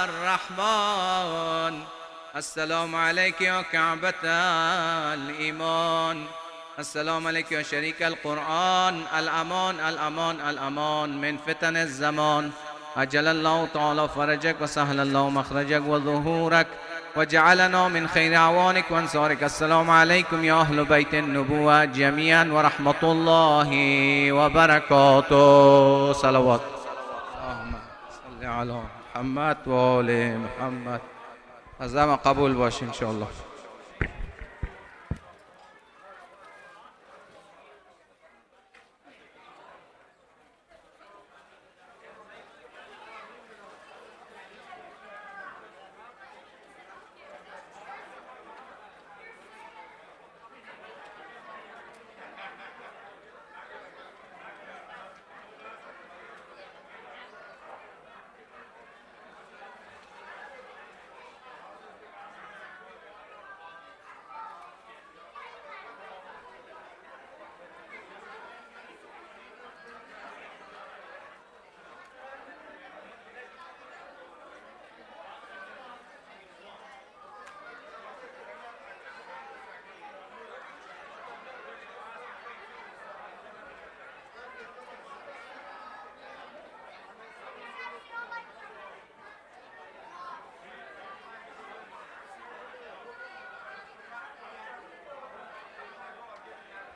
الرحمن، السلام عليك يا كعبة الإيمان، السلام عليك يا شريك القرآن، الأمان الأمان الأمان من فتن الزمان، أجل الله تعالى فرجك وسهل الله مخرجك وظهورك وجعلنا من خير أعوانك وانصارك. السلام عليكم يا أهل بيت النبوة جميعا ورحمة الله وبركاته. صلوات. اللهم صل على محمد و آل محمد. از همه قبول باش ان شاء الله.